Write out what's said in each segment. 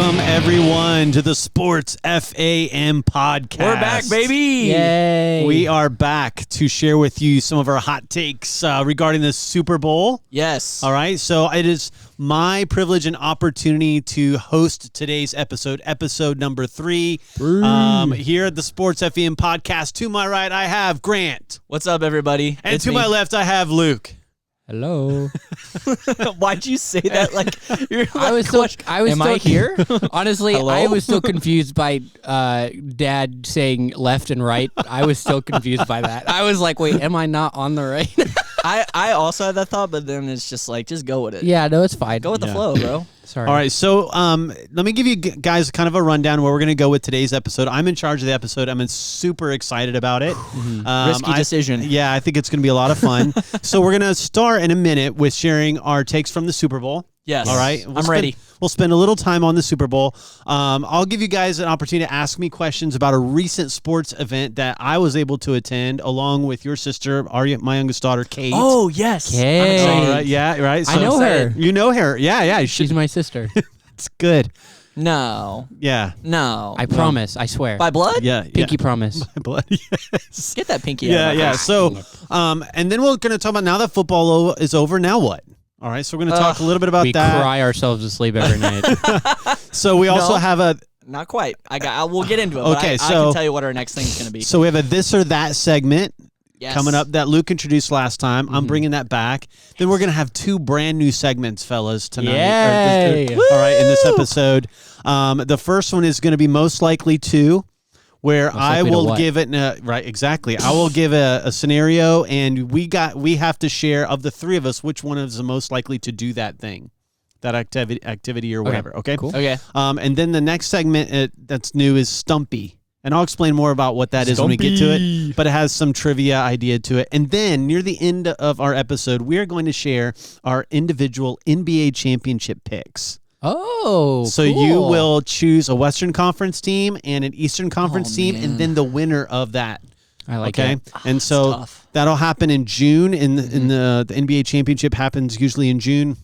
Welcome, everyone, to the Sports F.A.M. podcast. We're back, baby. Yay. We are back to share with you some of our hot takes regarding the Super Bowl. Yes. All right. So it is my privilege and opportunity to host today's episode number 3. Here at the Sports F.A.M. podcast. To my right, I have Grant. What's up, everybody? And It's to me. my left, I have Luke. Hello. Why'd you say that? Like, you're like, I was still. Am I here? Honestly, Hello? I was still confused by Dad saying left and right. I was still confused by that. I was like, wait, am I not on the right? I also had that thought, but then it's just like, just go with it. Yeah, no, it's fine. Go with the flow, bro. Sorry. All right, so let me give you guys kind of a rundown where we're going to go with today's episode. I'm in charge of the episode. I'm super excited about it. Risky decision. Yeah, I think it's going to be a lot of fun. So we're going to start in a minute with sharing our takes from the Super Bowl. Yes. All right. I'm ready. We'll spend a little time on the Super Bowl. I'll give you guys an opportunity to ask me questions about a recent sports event that I was able to attend along with your sister, my youngest daughter, Kate. Oh, yes. Kate. I'm excited. All right. Yeah, right. I know her. You know her. Yeah. She's my sister. It's good. No. Yeah. No. I promise. I swear. By blood? Yeah. Pinky promise. My blood. Yes. Get that pinky Yeah, out. yeah. So, and then we're going to talk about now that football is over, now what? All right, so we're going to talk a little bit about We that. cry ourselves to sleep every night. So we also No. have a, Not quite. We'll get into it. Okay, but I so- can tell you what our next thing is going to be. so we have a this or that segment Yes. coming up that Luke introduced last time. I'm bringing that back. Then we're going to have 2 brand new segments, fellas, tonight. Yay. All right, in this episode. The first one is going to be most likely to, where I likely to will what? give it right, exactly. I will give a scenario, and we have to share of the 3 of us which one is the most likely to do that thing, that activity or whatever. Okay, Cool. Okay. And then the next segment that's new is Stumpy, and I'll explain more about what that is when we get to it. But it has some trivia idea to it, and then near the end of our episode, we are going to share our individual NBA championship picks. Oh, So cool. you will choose a Western Conference team and an Eastern Conference team, man. and then the winner of that. I like Okay, it. and so tough. that'll happen in June. In the NBA championship happens usually in June.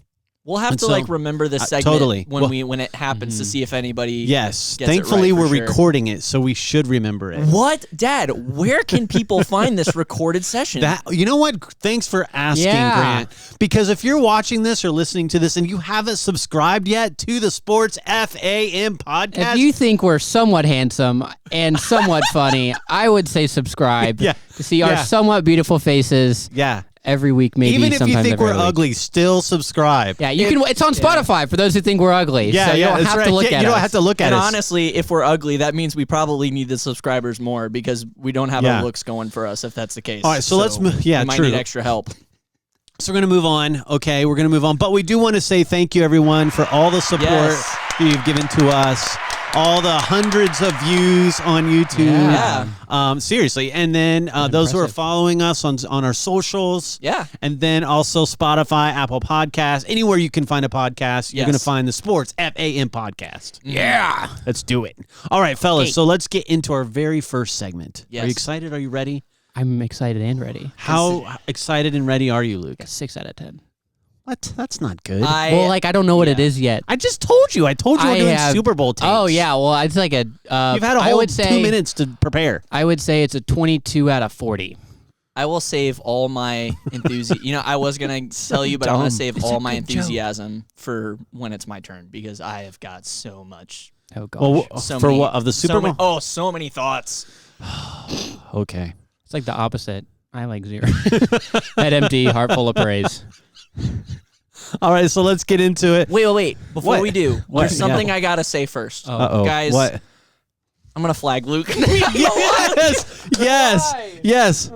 We'll have And to so- like remember this segment totally. when it happens to see if anybody Yes, gets it thankfully right for we're sure. recording it, so we should remember it. What, Dad? Where can people find this recorded session? You know what? Thanks for asking, Yeah. Grant. Because if you're watching this or listening to this and you haven't subscribed yet to the Sports F.A.M. podcast, If you think we're somewhat handsome and somewhat funny, I would say subscribe Yeah. to see our Yeah. somewhat beautiful faces yeah, every week, maybe even if you sometimes think every we're other week. ugly, still subscribe. Yeah, you can. It's on Spotify for those who think we're ugly. Yeah, so you yeah, don't that's have right. to look Yeah, at you us. don't have to look at and us. honestly, if we're ugly, that means we probably need the subscribers more because we don't have Yeah. our looks going for us. If that's the case, All right, so let's move- yeah, we might true. need extra help. So we're going to move on. Okay, we're going to move on. But we do want to say thank you, everyone, for all the support Yes. that you've given to us, all the hundreds of views on YouTube. Yeah. Seriously. And then those who are impressive. following us on our socials. Yeah. And then also Spotify, Apple Podcasts, anywhere you can find a podcast, you're Yes. going to find the Sports F.A.M. podcast. Yeah. Let's do it. All right, fellas. Okay. So let's get into our very first segment. Yes. Are you excited? Are you ready? I'm excited and ready. How excited and ready are you, Luke? 6 out of 10. What? That's not good. Well, like I don't know what it yeah. is yet. I just told you. I told you we're I doing have- Super Bowl takes. Oh yeah. Well, it's like a. You've had a I whole would say, 2 minutes to prepare. I would say it's a 22 out of 40. I will save all my enthusiasm. I was gonna tell you, but I'm gonna dumb. save It's all a my good joke. enthusiasm for when it's my turn because I have got so much. Oh gosh. Well, So for many, what? Of the Super Bowl? so many thoughts. Okay. It's like the opposite. I like 0. Head empty, heart full of praise. All right, so let's get into it. Wait. Before What? we do, What? there's something Yeah. I gotta say first. Uh-oh. Guys, What? I'm gonna flag Luke. Yes.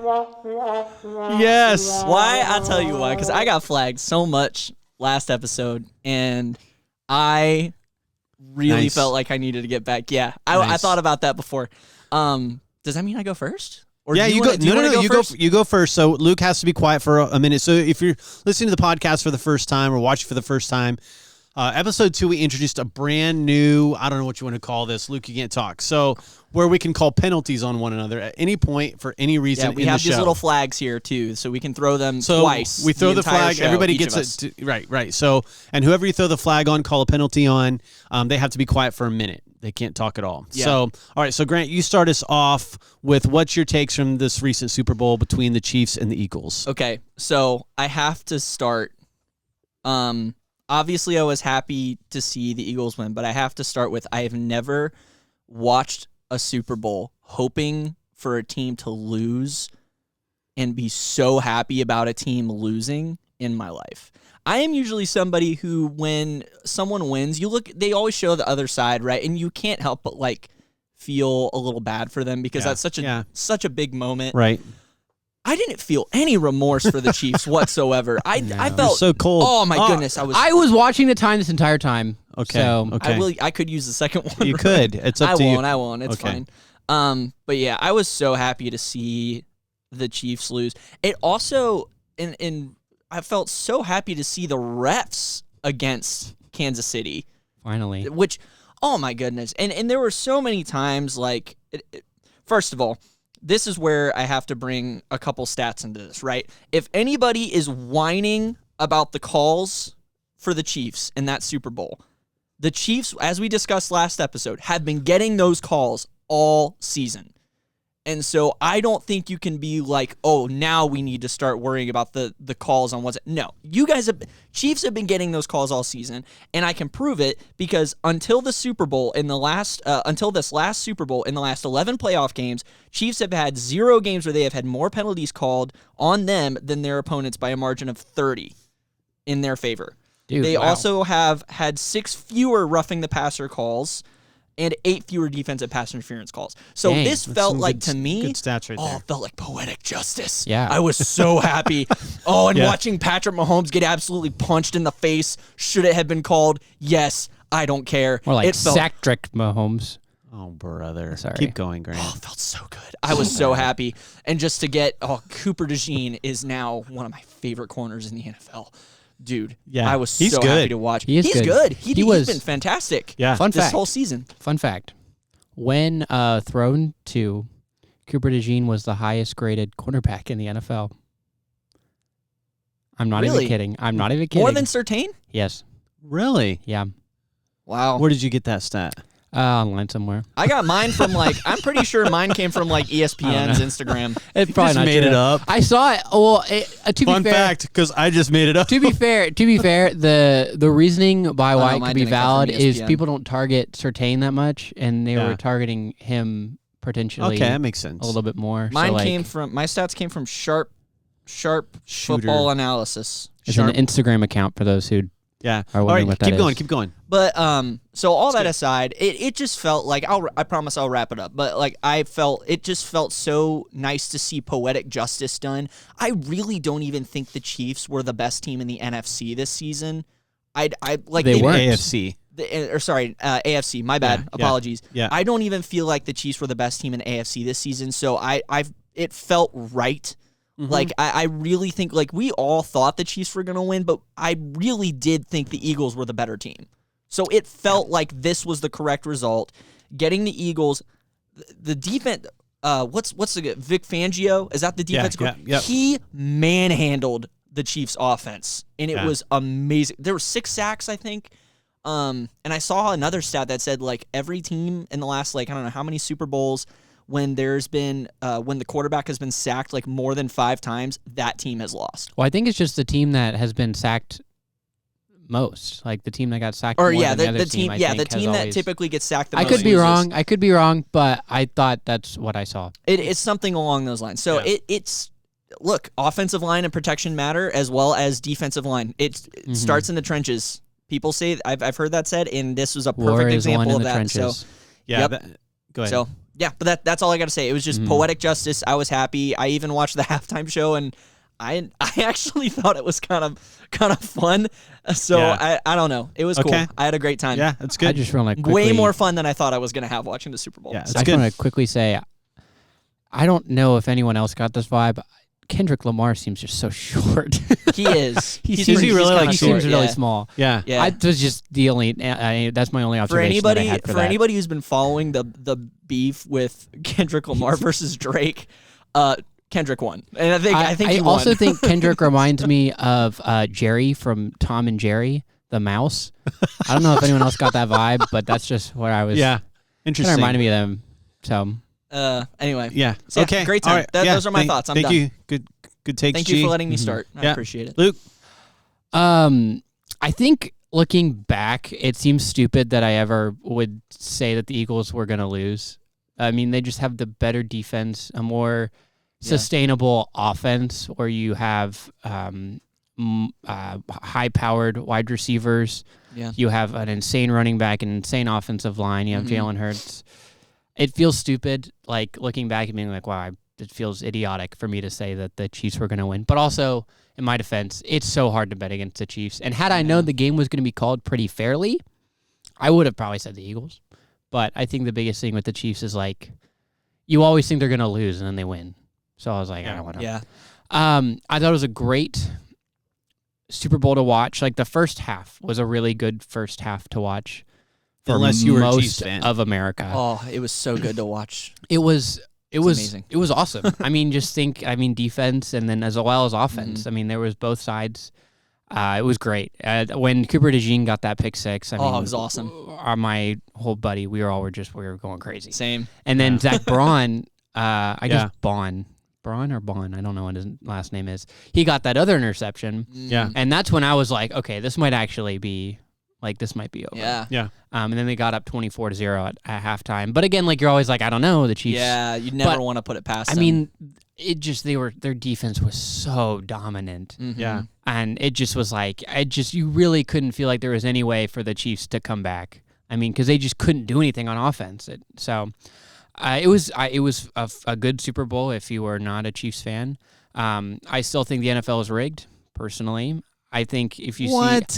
Why? I'll tell you why. Because I got flagged so much last episode, and I really Nice. felt like I needed to get back. Yeah, I Nice. thought about that before. Does that mean I go first? Or Yeah, do you wanna- go. do you No, wanna no, first? you go first. So Luke has to be quiet for a minute. So if you're listening to the podcast for the first time or watching for the first time, Episode 2, we introduced a brand new, I don't know what you want to call this. Luke, you can't talk. So where we can call penalties on one another at any point for any reason. Yeah, we have these little flags here too, so we can throw them twice. We throw the flag. Show, everybody gets it. Right. So, and whoever you throw the flag on, call a penalty on. They have to be quiet for a minute. They can't talk at all. Yeah. So, all right. So, Grant, you start us off with what's your takes from this recent Super Bowl between the Chiefs and the Eagles? Okay, so I have to start. Obviously, I was happy to see the Eagles win, but I have to start with I have never watched a Super Bowl hoping for a team to lose and be so happy about a team losing in my life. I am usually somebody who, when someone wins, they always show the other side, right? And you can't help but feel a little bad for them because that's such a big moment. Right. I didn't feel any remorse for the Chiefs whatsoever. I felt so cold. Oh my goodness, I was watching the time this entire time. Okay. So okay. I could use the second one. You could. It's up to you. I won't. It's fine. But yeah, I was so happy to see the Chiefs lose. It also, and I felt so happy to see the refs against Kansas City. Finally. Which, oh my goodness. And there were so many times, first of all, this is where I have to bring a couple stats into this, right? If anybody is whining about the calls for the Chiefs in that Super Bowl, the Chiefs, as we discussed last episode, have been getting those calls all season. And so I don't think you can be like, oh, now we need to start worrying about the calls on No, Chiefs have been getting those calls all season, and I can prove it because until this last Super Bowl, in the last 11 playoff games, Chiefs have had 0 games where they have had more penalties called on them than their opponents by a margin of 30 in their favor. Dude, they wow. also have had 6 fewer roughing the passer calls and 8 fewer defensive pass interference calls. So Dang, this felt like, to me, good stats right there. it felt like poetic justice. Yeah. I was so happy. Watching Patrick Mahomes get absolutely punched in the face. Should it have been called? Yes, I don't care. Or Sacktrick Mahomes. Oh, brother. Sorry. Keep going, Grant. Oh, it felt so good. I was so happy. And just to get, Cooper DeJean is now one of my favorite corners in the NFL. Dude, yeah, I was he's so good. happy to watch. He's good. He's been fantastic. Yeah. Fun this fact. whole season. Fun fact. When thrown to, Cooper DeJean was the highest graded cornerback in the NFL. I'm not even kidding. More than Surtain? Yes. Really? Yeah. Wow. Where did you get that stat? Online somewhere. I got mine from I'm pretty sure mine came from ESPN's Instagram. It probably just not made true. it up. I saw it. Well, to Fun be fair, fact, because I just made it up. to be fair, the reasoning by why it mine could be didn't come from valid is ESPN. people don't target Surtain that much, and they Yeah. were targeting him potentially Okay, that makes sense. a little bit more. Mine so, came from my stats came from Sharp Shooter. Football Analysis. It's an Instagram account for those who Yeah. are All wondering right, what that keep is. going, keep going. But so all that good. aside, it just felt like I promise I'll wrap it up. But it just felt so nice to see poetic justice done. I really don't even think the Chiefs were the best team in the NFC this season. They In weren't. AFC. AFC. My bad. Yeah, Apologies. yeah. I don't even feel like the Chiefs were the best team in AFC this season. So it felt right. Mm-hmm. I really think we all thought the Chiefs were going to win, but I really did think the Eagles were the better team. So it felt like this was the correct result. Getting the Eagles, the defense. What's the Vic Fangio? Is that the defense? Yeah. He manhandled the Chiefs' offense, and it was amazing. There were 6 sacks, I think. And I saw another stat that said every team in the last I don't know how many Super Bowls, when there's been when the quarterback has been sacked more than 5 times, that team has lost. Well, I think it's just the team that has been sacked most, the team that got sacked. Or more yeah, than the other the team, I yeah, think, the team has that always- typically gets sacked the I most. could be loses. wrong. I could be wrong, but I thought that's what I saw. It's something along those lines. So it's look, offensive line and protection matter as well as defensive line. It starts in the trenches. People say I've heard that said, and this was a War perfect is won example in of the that. trenches. So Yeah. Yep. Go ahead. So yeah, but that's all I got to say. It was just poetic justice. I was happy. I even watched the halftime show, and I actually thought it was kind of fun. So Yeah. I don't know. It was cool. Okay. I had a great time. Yeah, that's I good. just want to quickly, Way more fun than I thought I was going to have watching the Super Bowl. Yeah, So- it's I good. just want to quickly say, I don't know if anyone else got this vibe. Kendrick Lamar seems just so short. He is. He seems really small. Yeah. Yeah. I was just the only. That's my only For observation anybody, that I had for that. anybody who's been following the beef with Kendrick Lamar versus Drake, Kendrick won, and I think he won. also think Kendrick reminds me of Jerry from Tom and Jerry, the mouse. I don't know if anyone else got that vibe, but that's just what I was. Yeah, interesting. Kind of reminded me of them. So. Anyway. Yeah. So, Okay. Great time. All right. Those are my thoughts. I'm thank done. you. Good takes. Thank you for letting me start. I appreciate it. Luke. I think looking back, it seems stupid that I ever would say that the Eagles were going to lose. I mean, they just have the better defense, a more sustainable offense where you have high-powered wide receivers. Yeah. You have an insane running back, an insane offensive line. You have Jalen Hurts. It feels stupid, like looking back and being like, wow, it feels idiotic for me to say that the Chiefs were going to win. But also, in my defense, it's so hard to bet against the Chiefs. And had I known the game was going to be called pretty fairly, I would have probably said the Eagles. But I think the biggest thing with the Chiefs is like, you always think they're going to lose and then they win. So I was like, I don't want to. Yeah. I thought it was a great Super Bowl to watch. Like the first half was a really good first half to watch. For Unless you were a Chiefs most fan. of America. Oh, it was so good to watch. It was amazing. It was awesome. I mean, defense and then as well as offense. I mean, there was both sides. It was great. When Cooper DeJean got that pick six, I mean, it was awesome. My whole buddy, we were going crazy. Same. And then Zach Braun, Braun or Bond, I don't know what his last name is. He got that other interception. Yeah. And that's when I was like, okay, this might actually be like this might be over. Yeah. Yeah. And then they got up 24-0 at halftime. But again, like you're always like, I don't know, the Chiefs. Yeah, you never want to put it past them. I mean, their defense was so dominant. Yeah. And it just was like, you really couldn't feel like there was any way for the Chiefs to come back. I mean, because they just couldn't do anything on offense. It was a good Super Bowl if you were not a Chiefs fan. I still think the NFL is rigged, personally. I think if you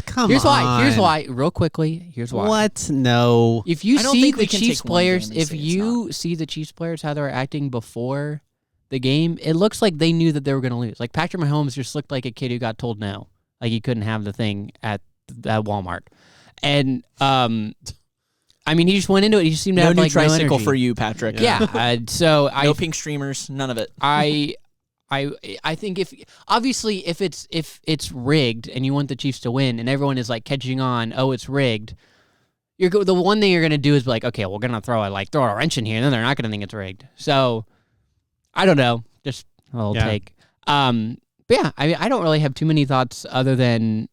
Come here's on. Here's why. Real quickly. Here's why. What? No. If you I don't see think the we can Chiefs take one players, game and if say it's you see the Chiefs players how they were acting before the game, it looks like they knew that they were going to lose. Like Patrick Mahomes just looked like a kid who got told no, like he couldn't have the thing at Walmart, and I mean he just went into it. He just seemed to have new like tricycle no energy. for you, Patrick. Yeah. So no pink streamers, none of it. I think if it's rigged and you want the Chiefs to win and everyone is like catching on, oh, it's rigged. The one thing you're gonna do is be like, okay, we're gonna throw a wrench in here, and then they're not gonna think it's rigged. So I don't know, just a little take. But yeah, I don't really have too many thoughts other than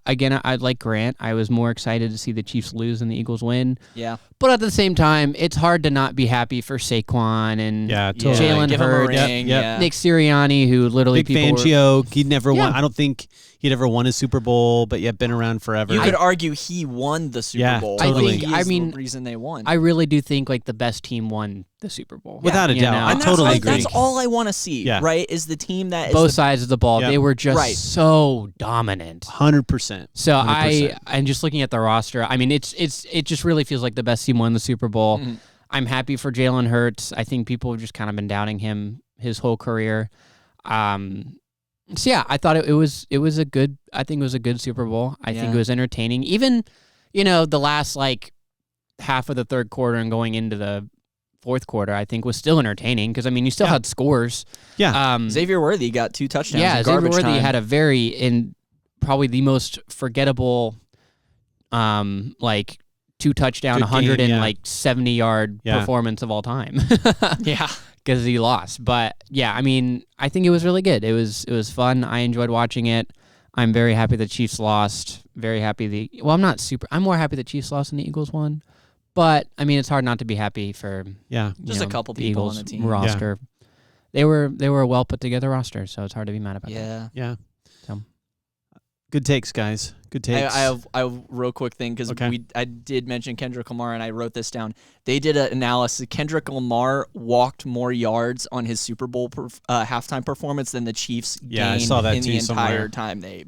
again, I like Grant. I was more excited to see the Chiefs lose than the Eagles win. Yeah. But at the same time, it's hard to not be happy for Saquon and totally. Jalen Give him a Hurts, ring. Yeah. Nick Sirianni, who literally Big people Fangio. He'd never won. Yeah. I don't think he'd ever won a Super Bowl, but yet been around forever. You could argue he won the Super Bowl. Totally. I think he's the reason they won. I really do think like the best team won the Super Bowl. Without a doubt. I And totally agree. That's all I want to see, Yeah. right? Is the team that is Both sides of the ball, Yeah. they were just so dominant. 100%. So 100%. I'm just looking at the roster. I mean, it just really feels like the best team won the Super Bowl. Mm-hmm. I'm happy for Jalen Hurts. I think people have just kind of been doubting him his whole career. So yeah, I thought it was a good. I think it was a good Super Bowl. I think it was entertaining. Even the last like half of the third quarter and going into the fourth quarter, I think was still entertaining because I mean you still had scores. Yeah. Xavier Worthy got 2 touchdowns. Yeah, in Xavier garbage Worthy time. had probably the most forgettable, like 2 touchdown, Good game, 70-yard performance of all time. Yeah. Because he lost. But yeah, I mean, I think it was really good. It was fun. I enjoyed watching it. I'm very happy the Chiefs lost. Very happy I'm more happy the Chiefs lost than the Eagles won. But I mean, it's hard not to be happy for just a couple the people Eagles on the team. roster. They were a well put together roster, so it's hard to be mad about that. Yeah. So. Good takes, guys. Good takes. I have a real quick thing because I did mention Kendrick Lamar and I wrote this down. They did an analysis. Kendrick Lamar walked more yards on his Super Bowl halftime performance than the Chiefs gained I saw that in too the entire somewhere. time they.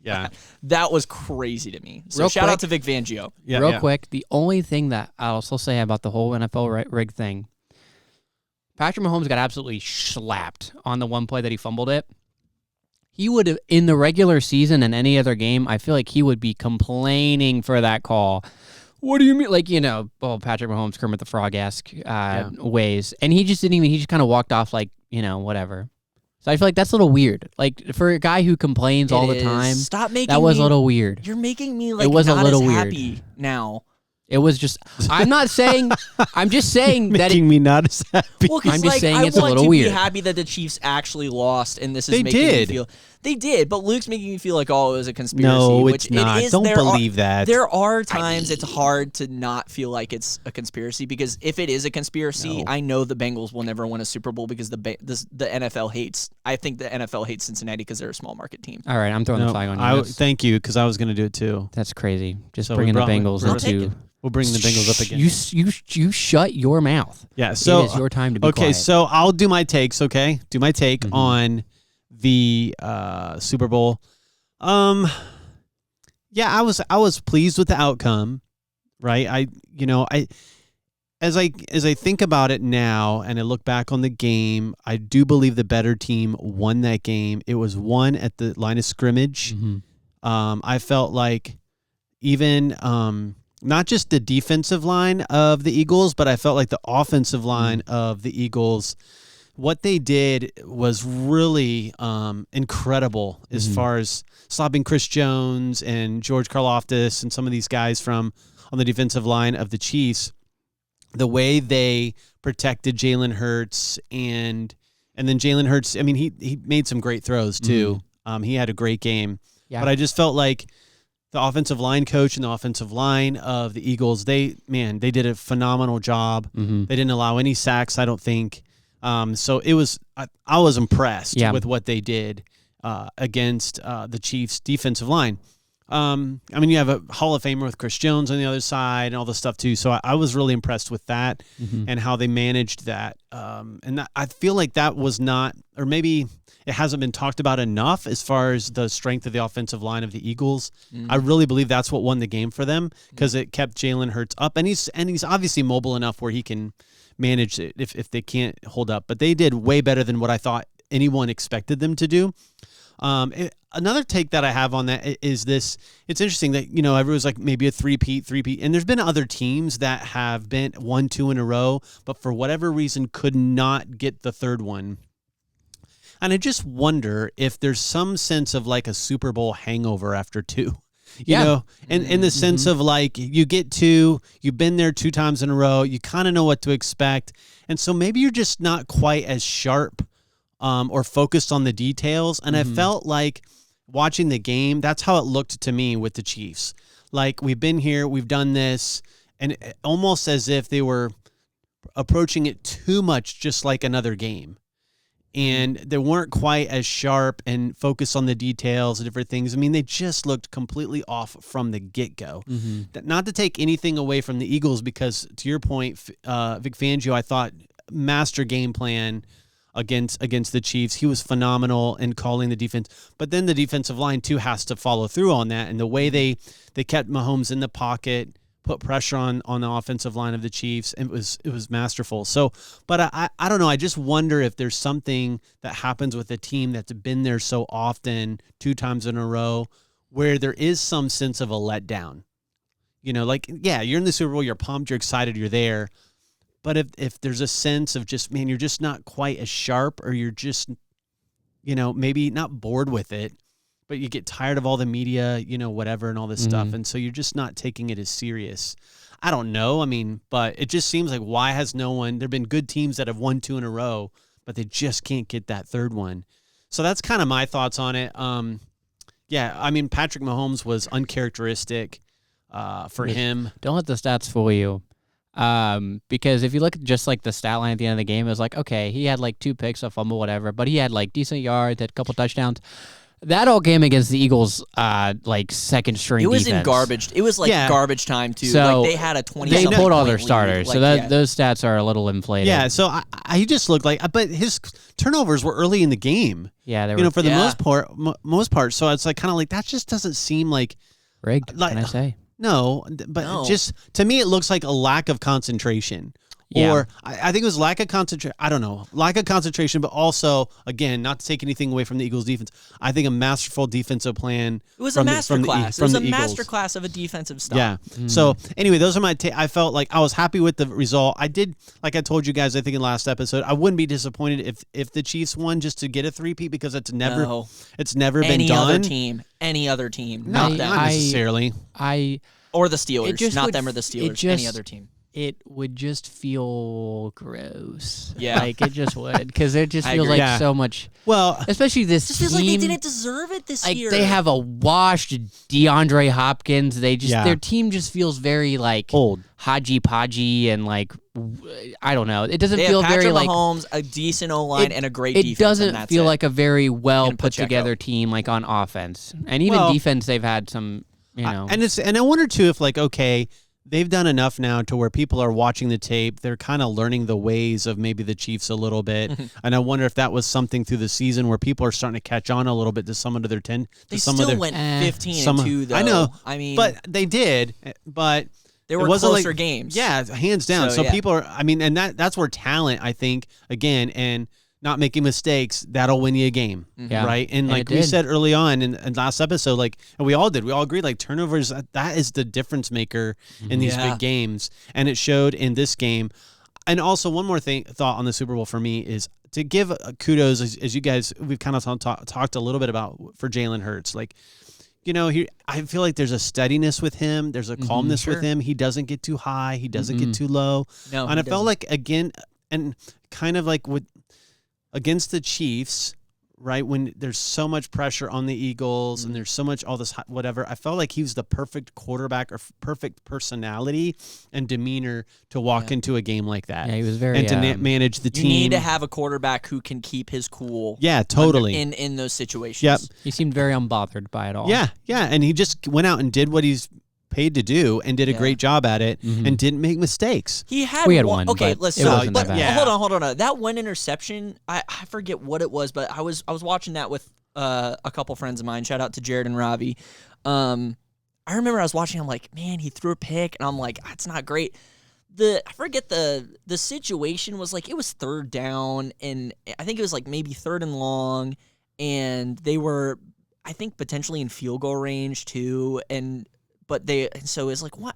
Yeah. That was crazy to me. So Real shout quick. out to Vic Fangio. Yeah, Real quick, the only thing that I'll also say about the whole NFL rig thing, Patrick Mahomes got absolutely slapped on the one play that he fumbled it. he would have, in the regular season and any other game, I feel like he would be complaining for that call. What do you mean? Like, Patrick Mahomes, Kermit the Frog-esque ways. And he just didn't even, he just kind of walked off like, whatever. So I feel like that's a little weird. Like, for a guy who complains all the time, stop making that was a little weird. You're making me like it was not a little as weird. happy now. It was just, I'm not saying, I'm just saying that making me not as happy. Well, I'm just saying I it's a want little to weird. be happy that the Chiefs actually lost, and this is They making did. me feel. They did, but Luke's making me feel like, it was a conspiracy. No, which it's not. It is, Don't believe that. There are times it's hard to not feel like it's a conspiracy, because if it is a conspiracy, I know the Bengals will never win a Super Bowl because the NFL hates. I think the NFL hates Cincinnati because they're a small market team. All right, I'm throwing the flag on you. Thank you, because I was going to do it too. That's crazy. Just So bringing the we'll Bengals into. We'll bring the Bengals up again. You shut your mouth. Yeah, so it is your time to be okay. quiet. So I'll do my takes. Okay, do my take on the Super Bowl. Yeah, I was pleased with the outcome, right? As I think about it now and I look back on the game, I do believe the better team won that game. It was won at the line of scrimmage. I felt like even not just the defensive line of the Eagles, but I felt like the offensive line of the Eagles, what they did was really incredible as far as stopping Chris Jones and George Karlaftis and some of these guys on the defensive line of the Chiefs. The way they protected Jalen Hurts and then Jalen Hurts, I mean, he made some great throws too. He had a great game. Yeah. But I just felt like the offensive line coach and the offensive line of the Eagles, they did a phenomenal job. They didn't allow any sacks, I don't think. So it was, I was impressed with what they did against the Chiefs' defensive line. I mean, you have a Hall of Famer with Chris Jones on the other side and all this stuff too. So I was really impressed with that and how they managed that. And I feel like that was not, or maybe it hasn't been talked about enough as far as the strength of the offensive line of the Eagles. I really believe that's what won the game for them because it kept Jalen Hurts up, and he's obviously mobile enough where he can manage it if they can't hold up. But they did way better than what I thought anyone expected them to do. Another take that I have on that is this. It's interesting that, everyone's like maybe a three-peat. And there's been other teams that have been 1-2 in a row, but for whatever reason could not get the third one. And I just wonder if there's some sense of like a Super Bowl hangover after two. You know, in the sense of like you get two, you've been there 2 times in a row, you kind of know what to expect. And so maybe you're just not quite as sharp or focused on the details. And I felt like watching the game, that's how it looked to me with the Chiefs. Like, we've been here, we've done this, and almost as if they were approaching it too much, just like another game. And they weren't quite as sharp and focused on the details and different things. I mean, they just looked completely off from the get-go. Not to take anything away from the Eagles, because to your point, Vic Fangio, I thought, master game plan against the Chiefs. He was phenomenal in calling the defense. But then the defensive line, too, has to follow through on that. And the way they kept Mahomes in the pocket, put pressure on the offensive line of the Chiefs. It was masterful. So, but I don't know. I just wonder if there's something that happens with a team that's been there so often, 2 times in a row, where there is some sense of a letdown. Like, yeah, you're in the Super Bowl, you're pumped, you're excited, you're there. But if there's a sense of just, man, you're just not quite as sharp, or you're just, maybe not bored with it, but you get tired of all the media, whatever, and all this stuff. And so you're just not taking it as serious. I don't know. I mean, but it just seems like, why has no one, there've been good teams that have won 2 in a row, but they just can't get that third one. So that's kind of my thoughts on it. Yeah, I mean, Patrick Mahomes was uncharacteristic for him. Don't let the stats fool you. Because if you look at just like the stat line at the end of the game, it was like, okay, he had like 2 picks, a fumble, whatever, but he had like decent yards, had a couple touchdowns. That all game against the Eagles, like second string defense. Defense. In garbage. It was like garbage time too. So like they had a 20. They pulled all their starters, lead. so those stats are a little inflated. Yeah, so he just looked like, but his turnovers were early in the game. Yeah, they were. For the most part. So it's like kind of like that just doesn't seem like rigged. Can I say? No, but just to me, it looks like a lack of concentration Yeah. Or I think it was lack of concentration. I don't know. Lack of concentration, but also, again, not to take anything away from the Eagles' defense. I think a masterful defensive plan. It was a masterclass. It was a masterclass of a defensive style. Yeah. So, anyway, those are my I felt like I was happy with the result. I did, like I told you guys, I think in last episode, I wouldn't be disappointed if the Chiefs won just to get a three-peat because it's never been done. Any other team. No, Not them. not necessarily. Or the Steelers. Not them or the Steelers. Any other team. It would just feel gross. Yeah. Like, it just would. Because it just feels like so much. Well, especially this It just team. feels like they didn't deserve it this year. They have a washed DeAndre Hopkins. Their team just feels very, like, old. hodgy-podgy and, like, I don't know. It doesn't they feel have Patrick very, Mahomes, a decent O-line, and a great defense. It doesn't feel like a very well put Pacheco. together team, like, on offense. And even defense, they've had some, you know. And I wonder, too, if, like, okay, they've done enough now to where people are watching the tape. They're kind of learning the ways of maybe the Chiefs a little bit. And I wonder if that was something through the season where people are starting to catch on a little bit to some of their 10. They still went 15-2, though. I know. I mean, but they did. But they were closer games. Yeah, hands down. So people are. I mean, and that's where talent, I think, again, and not making mistakes, that'll win you a game, right? And like we said early on in last episode, like, and we all agreed, like, turnovers, that is the difference maker in these big games, and it showed in this game. And also, one more thought on the Super Bowl for me is to give kudos, as you guys, we've kind of talked a little bit about for Jalen Hurts, like, you know, I feel like there's a steadiness with him, there's a calmness with him. He doesn't get too high, he doesn't get too low. No, and I felt like, again, and kind of like with against the Chiefs, right, when there's so much pressure on the Eagles and there's so much all this whatever, I felt like he was the perfect quarterback or perfect personality and demeanor to walk into a game like that. Yeah, he was very... And to manage the team. You need to have a quarterback who can keep his cool. Yeah, totally. In those situations. Yep. He seemed very unbothered by it all. Yeah, and he just went out and did what he's paid to do and did a great job at it and didn't make mistakes. We had one. Okay, let's hold on. That one interception, I forget what it was, but I was watching that with a couple friends of mine. Shout out to Jared and Robbie. I remember I was watching. I'm like, man, he threw a pick, and I'm like, that's not great. I forget the situation was like, it was third down, and I think it was like maybe third and long, and they were, I think, potentially in field goal range too, so it's like, what?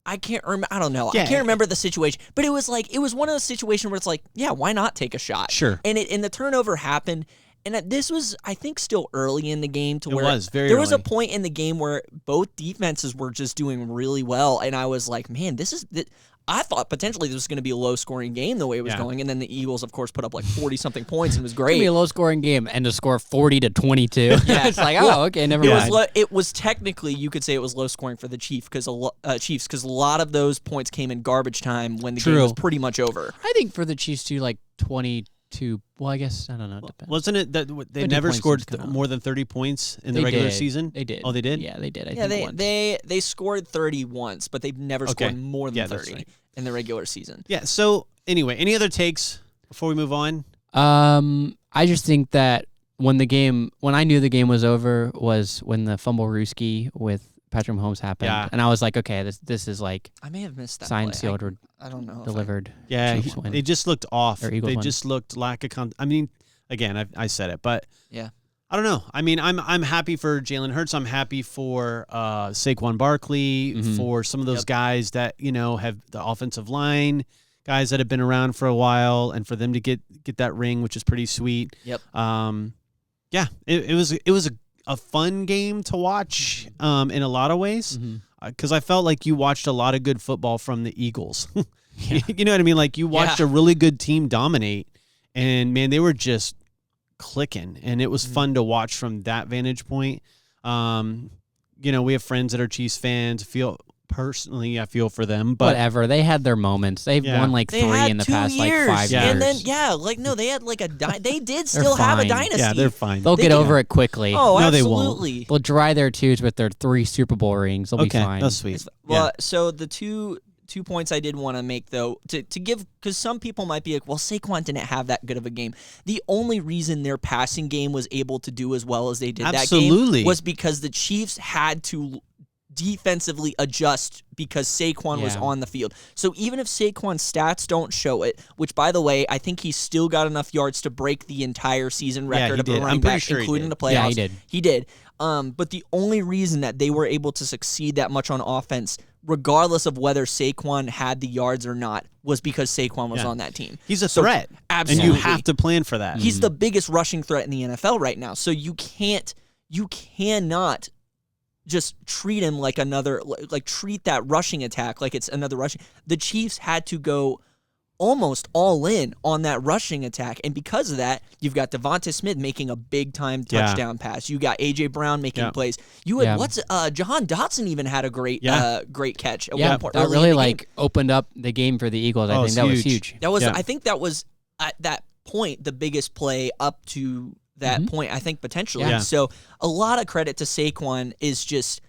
I can't remember. I don't know. I can't remember the situation, but it was one of those situations where it's like, yeah, why not take a shot? Sure. And the turnover happened, and this was, I think, still early in the game to where there was a point in the game where both defenses were just doing really well, and I was like, man, I thought potentially this was going to be a low-scoring game the way it was going, and then the Eagles, of course, put up like 40-something points, and it was great. It's going to be a low-scoring game, and to score 40-22. Yeah. It's like, okay, never mind. It was technically, you could say it was low-scoring for the Chiefs because a lot of those points came in garbage time when the game was pretty much over. I think for the Chiefs, too, like 22. Well, I guess, I don't know. It wasn't it that they never scored more than 30 points in the regular season? They did. Oh, they did? Yeah, they did. I think once. They scored 30 once, but they've never scored more than 30 in the regular season. Yeah, so anyway, any other takes before we move on? I just think that when I knew the game was over was when the fumble Rooski with Patrick Mahomes happened. Yeah. And I was like, okay, this is like I may have missed that signed, sealed, or I don't know delivered. They just looked off. They win. just looked lack of I mean, again, I said it, but yeah. I don't know. I mean, I'm happy for Jalen Hurts. I'm happy for Saquon Barkley, for some of those guys that, you know, have the offensive line guys that have been around for a while, and for them to get that ring, which is pretty sweet. Yep. Yeah, it was a fun game to watch in a lot of ways, because I felt like you watched a lot of good football from the Eagles. You know what I mean? Like, you watched a really good team dominate, and man, they were just clicking, and it was fun to watch from that vantage point. You know, we have friends that are Chiefs fans. Personally, I feel for them, but whatever. They had their moments. They've won like 3 in the past like 5 years. And then they had like they did still have a dynasty. Yeah, they're fine. They'll get over it quickly. Oh, no, absolutely. They won't. They'll dry their tears with their 3 Super Bowl rings. They'll be fine. That's sweet. Well, so the two points I did want to make, though, to give, because some people might be like, well, Saquon didn't have that good of a game. The only reason their passing game was able to do as well as they did that game was because the Chiefs had to defensively adjust because Saquon was on the field. So even if Saquon's stats don't show it, which by the way, I think he's still got enough yards to break the entire season record of a running back, sure including the playoffs. Yeah, He did. But the only reason that they were able to succeed that much on offense, regardless of whether Saquon had the yards or not, was because Saquon was on that team. He's a threat. Absolutely. And you have to plan for that. He's the biggest rushing threat in the NFL right now. So you cannot just treat him like treat that rushing attack like it's another rushing. The Chiefs had to go almost all in on that rushing attack, and because of that, you've got Devonta Smith making a big time touchdown pass. You got AJ Brown making plays. You had Jahan Dotson even had a great catch at one point. That really opened up the game for the Eagles. I think that was huge. That was I think that was at that point the biggest play up to that point, I think, potentially. Yeah. So a lot of credit to Saquon is just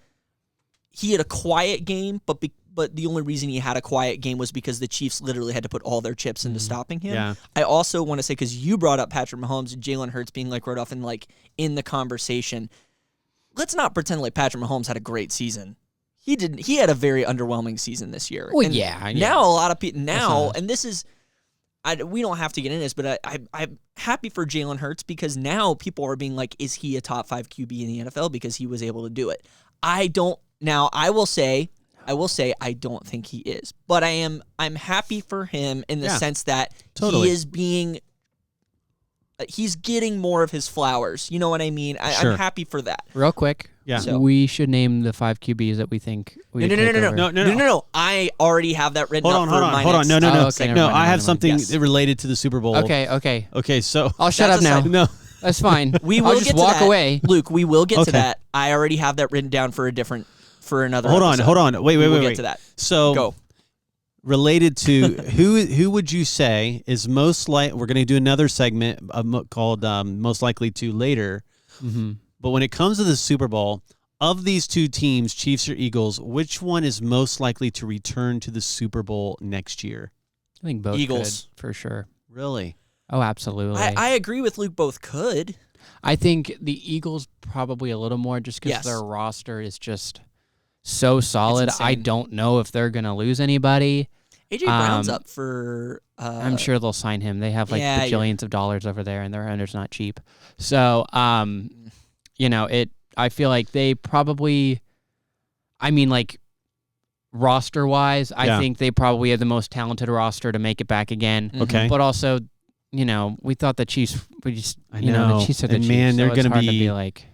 he had a quiet game, but the only reason he had a quiet game was because the Chiefs literally had to put all their chips into stopping him. Yeah. I also want to say, because you brought up Patrick Mahomes and Jalen Hurts being right off in the conversation, let's not pretend like Patrick Mahomes had a great season. He didn't. He had a very underwhelming season this year. Well, and now a lot of people and this is. We don't have to get into this, but I'm happy for Jalen Hurts because now people are being like, is he a top 5 QB in the NFL because he was able to do it? I will say I don't think he is, but I'm happy for him in the sense that he is he's getting more of his flowers. You know what I mean? I'm happy for that. Real quick, we should name the 5 QBs that we think we No. I already have that written up for my Hold on. next- No. Okay, No, I have never something mind. Yes. related to the Super Bowl. Okay, so I'll shut up now. No. That's fine. We will I'll just get to walk that. away. Luke, we will get to that. I already have that written down for another Hold episode. on. Wait. We'll get to that. So Go. related to who would you say is most like? We're going to do another segment called most likely to later. Mm-hmm. But when it comes to the Super Bowl, of these two teams, Chiefs or Eagles, which one is most likely to return to the Super Bowl next year? I think both Eagles could, for sure. Really? Oh, absolutely. I agree with Luke. Both could. I think the Eagles probably a little more just because their roster is just so solid. I don't know if they're going to lose anybody. AJ Brown's up for... I'm sure they'll sign him. They have bajillions of dollars over there, and their owner's not cheap. So, I feel like they probably... roster-wise, I think they probably have the most talented roster to make it back again. Okay. But also... we thought the Chiefs. The Chiefs are the Chiefs. Man, they're going to be like.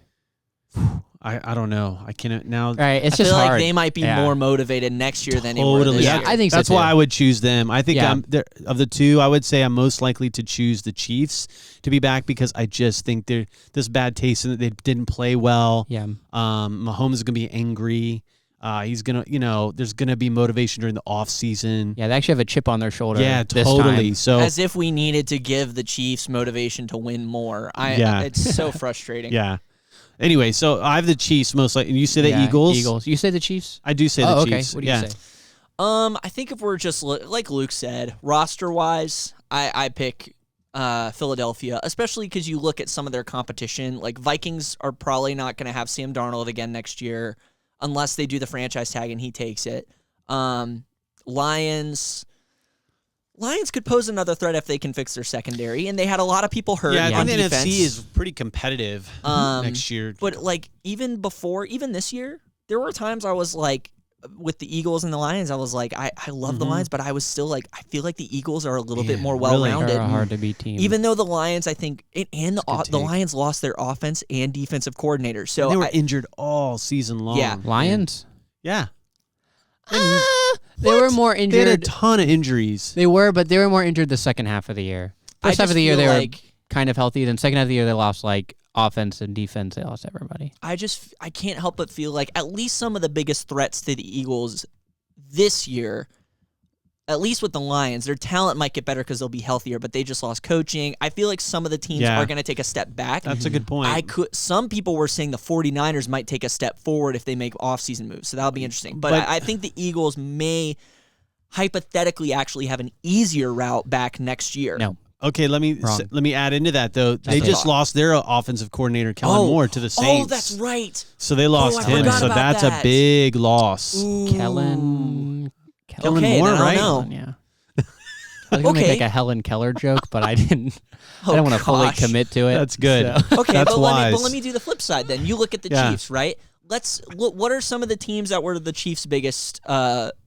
I don't know. I can't now. All right, it's I just feel hard. like they might be more motivated next year than they were this Yeah, year. I think so that's too. why I would choose them. I think of the two, I would say I'm most likely to choose the Chiefs to be back because I just think they're this bad taste in that they didn't play well. Yeah. Mahomes is going to be angry. He's going to, there's going to be motivation during the off season. Yeah, they actually have a chip on their shoulder. Yeah, this totally. time. So as if we needed to give the Chiefs motivation to win more. It's so frustrating. Yeah. Anyway, so I have the Chiefs most likely. You say the Eagles? Eagles. You say the Chiefs? I do say the Chiefs. Okay. What do you say? I think if we're just like Luke said, roster-wise, I pick Philadelphia, especially because you look at some of their competition. Like Vikings are probably not going to have Sam Darnold again next year unless they do the franchise tag and he takes it. Lions could pose another threat if they can fix their secondary, and they had a lot of people hurt I on think the defense. NFC is pretty competitive next year. But even this year, there were times I was like, with the Eagles and the Lions, I was like, I love the Lions, but I was still like, I feel like the Eagles are a little bit more well-rounded. They're a hard to beat team. Even though the Lions, I think, and the Lions lost their offense and defensive coordinator. So they were injured all season long. Yeah. Lions? Yeah. They were more injured. They had a ton of injuries. They were, but they were more injured the second half of the year. First half of the year, they were kind of healthy. Then second half of the year, they lost offense and defense. They lost everybody. I can't help but feel like at least some of the biggest threats to the Eagles this year, at least with the Lions, their talent might get better because they'll be healthier, but they just lost coaching. I feel like some of the teams are going to take a step back. That's a good point. Some people were saying the 49ers might take a step forward if they make offseason moves, so that'll be interesting. But I think the Eagles may hypothetically actually have an easier route back next year. No. Okay, let me add into that though. They just lost their offensive coordinator Kellen Moore to the Saints. Oh, that's right. So they lost him. So that's a big loss. Kellen Moore, right? Yeah. I was gonna make like a Helen Keller joke, but I didn't. I don't want to fully commit to it. That's good. So. Okay, that's but wise. let me do the flip side then. You look at the Chiefs, right? Let's look. What are some of the teams that were the Chiefs' biggest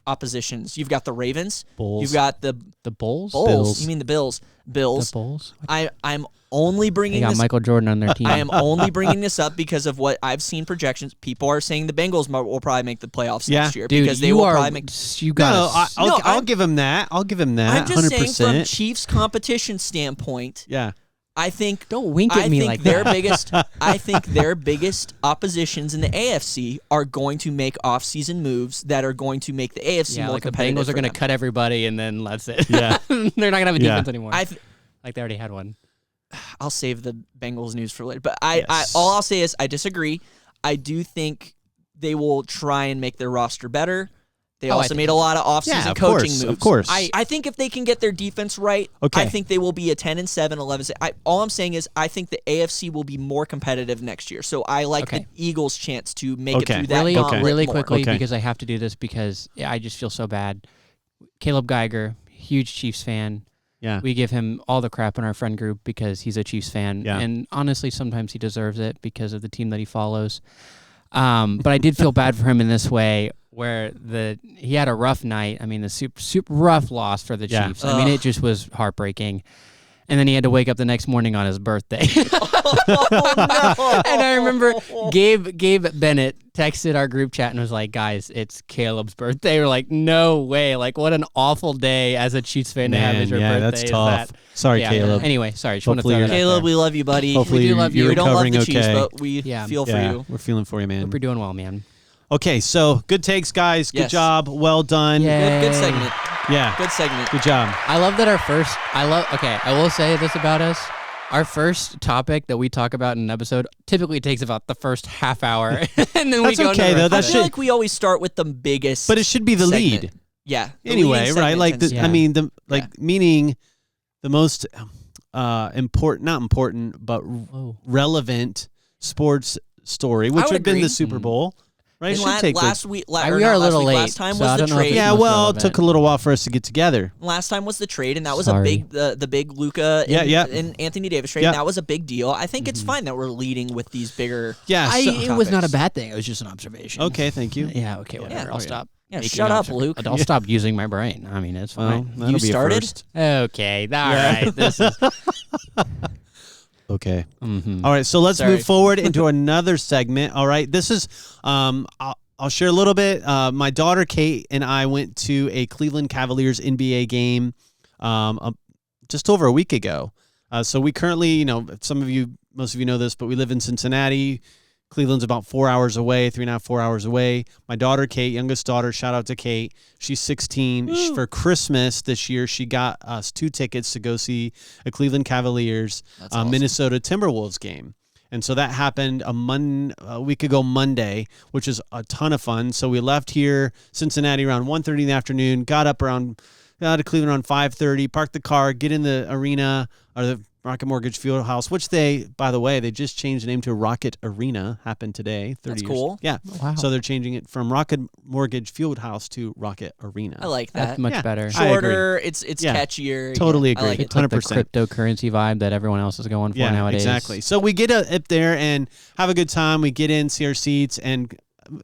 oppositions? You've got the Ravens. Bulls. You've got the Bulls. Bulls. You mean the Bills? Bills. The Bulls. I'm only bringing. They got Michael Jordan on their team. I am only bringing this up because of what I've seen projections. People are saying the Bengals will probably make the playoffs next year because they will probably make. You got. I'll give him that. I'll give him that. I'm just 100%. saying, from Chiefs competition standpoint. Yeah. I think don't wink at me like their that. I think their biggest oppositions in the AFC are going to make off-season moves that are going to make the AFC more like competitive. The Bengals are going to cut everybody, and then that's it. Yeah, they're not going to have a defense anymore. Like they already had one. I'll save the Bengals news for later. But all I'll say is I disagree. I do think they will try and make their roster better. They also made a lot of off-season coaching moves. Of course. I think if they can get their defense right, I think they will be a 10-7, 11-6. All I'm saying is I think the AFC will be more competitive next year. So I like the Eagles' chance to make it through that gauntlet really more. quickly because I have to do this because I just feel so bad. Caleb Geiger, huge Chiefs fan. Yeah. We give him all the crap in our friend group because he's a Chiefs fan. Yeah. And honestly, sometimes he deserves it because of the team that he follows. But I did feel bad for him in this way where he had a rough night. I mean, the super rough loss for the Chiefs. I mean, it just was heartbreaking. And then he had to wake up the next morning on his birthday. Oh, no. And I remember Gabe Bennett texted our group chat and was like, guys, it's Caleb's birthday. We're like, no way. Like, what an awful day as a Chiefs fan to have as your birthday. That's tough. Sorry, Caleb. Anyway, sorry. Caleb, we love you, buddy. Hopefully we do love you. We don't love the okay. Chiefs, but we feel for you. We're feeling for you, man. Hope you're doing well, man. Okay, so good takes, guys. Good job. Well done. Good segment. Yeah. Good segment. Good job. I love that I will say this about us. Our first topic that we talk about in an episode typically takes about the first half hour, and then we go okay, into though. I feel like we always start with the biggest, but it should be the segment. lead. Yeah. Anyway, right? Like, I mean, meaning the most not important, but relevant sports story, which would have been the Super Bowl. Right, we are a little late. Last time so was the trade. Yeah, well, it took a little while for us to get together. Last time was the trade, and that was a big, the big Luka and Anthony Davis trade. And that was a big deal. I think it's fine that we're leading with these bigger. Yeah, it was not a bad thing. It was just an observation. Okay, thank you. Yeah, okay, whatever. I'll stop. Yeah, shut up, Luke. I'll stop using my brain. I mean, it's fine. You started. Okay, all right. This is. Okay. All right, so let's move forward into another segment. All right, this is I'll share a little bit. My daughter Kate and I went to a Cleveland Cavaliers NBA game just over a week ago. So we currently, most of you know this, but we live in Cincinnati. Cleveland's about 4 hours away, 3.5, 4 hours away. My daughter Kate, youngest daughter, shout out to Kate. She's 16. For Christmas this year, she got us 2 tickets to go see a Cleveland Cavaliers awesome. Minnesota Timberwolves game. And so that happened a week ago Monday, which is a ton of fun. So we left here, Cincinnati, around 1:30 in the afternoon, got up to Cleveland around 5:30, parked the car, get in the arena, or the Rocket Mortgage Fieldhouse, which by the way, they just changed the name to Rocket Arena, happened today. 30 That's years. cool. Yeah. Wow. So they're changing it from Rocket Mortgage Fieldhouse to Rocket Arena. I like that. That's much better. Shorter, it's catchier. Totally agree. I like it. 100%. Like the cryptocurrency vibe that everyone else is going for nowadays. Exactly. So we get up there and have a good time. We get in, see our seats, and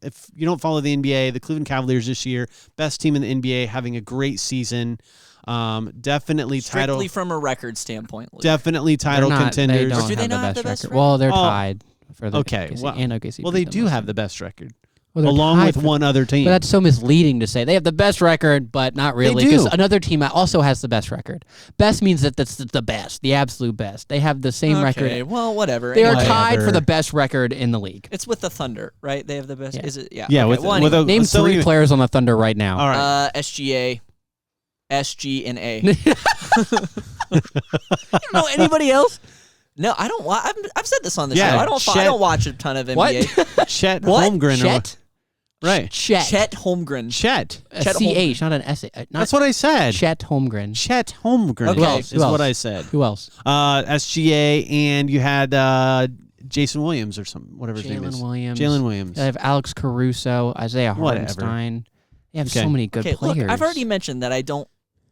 if you don't follow the NBA, the Cleveland Cavaliers this year, best team in the NBA, having a great season. Definitely strictly from a record standpoint. Luke. Definitely title contenders. Do they not have the best record? Well, they're tied for the OKC and OKC. Well, they do have the best record. Well, along with one other team. But that's so misleading to say. They have the best record, but not really. Because another team also has the best record. Best means that that's the best, the absolute best. They have the same record. Okay, well, whatever. They are tied for the best record in the league. It's with the Thunder, right? They have the best. Yeah. Is it? Yeah. Yeah. Okay. Name 3 players on the Thunder right now. All right. SGA, SG, and A. You don't know anybody else? No, I don't. I've said this on the show. Yeah, I don't watch a ton of NBA. Chet Holmgren. Chet? Right. Chet Holmgren. Chet. Chet CH, not an S. That's what I said. Chet Holmgren. Chet Holmgren Okay. is Who else? what I said. Who else? SGA, and you had Jason Williams or something, whatever his name is. Jalen Williams. I have Alex Caruso, Isaiah Whatever. Hartenstein. They have Okay. so many good players. Look, I've already mentioned that I don't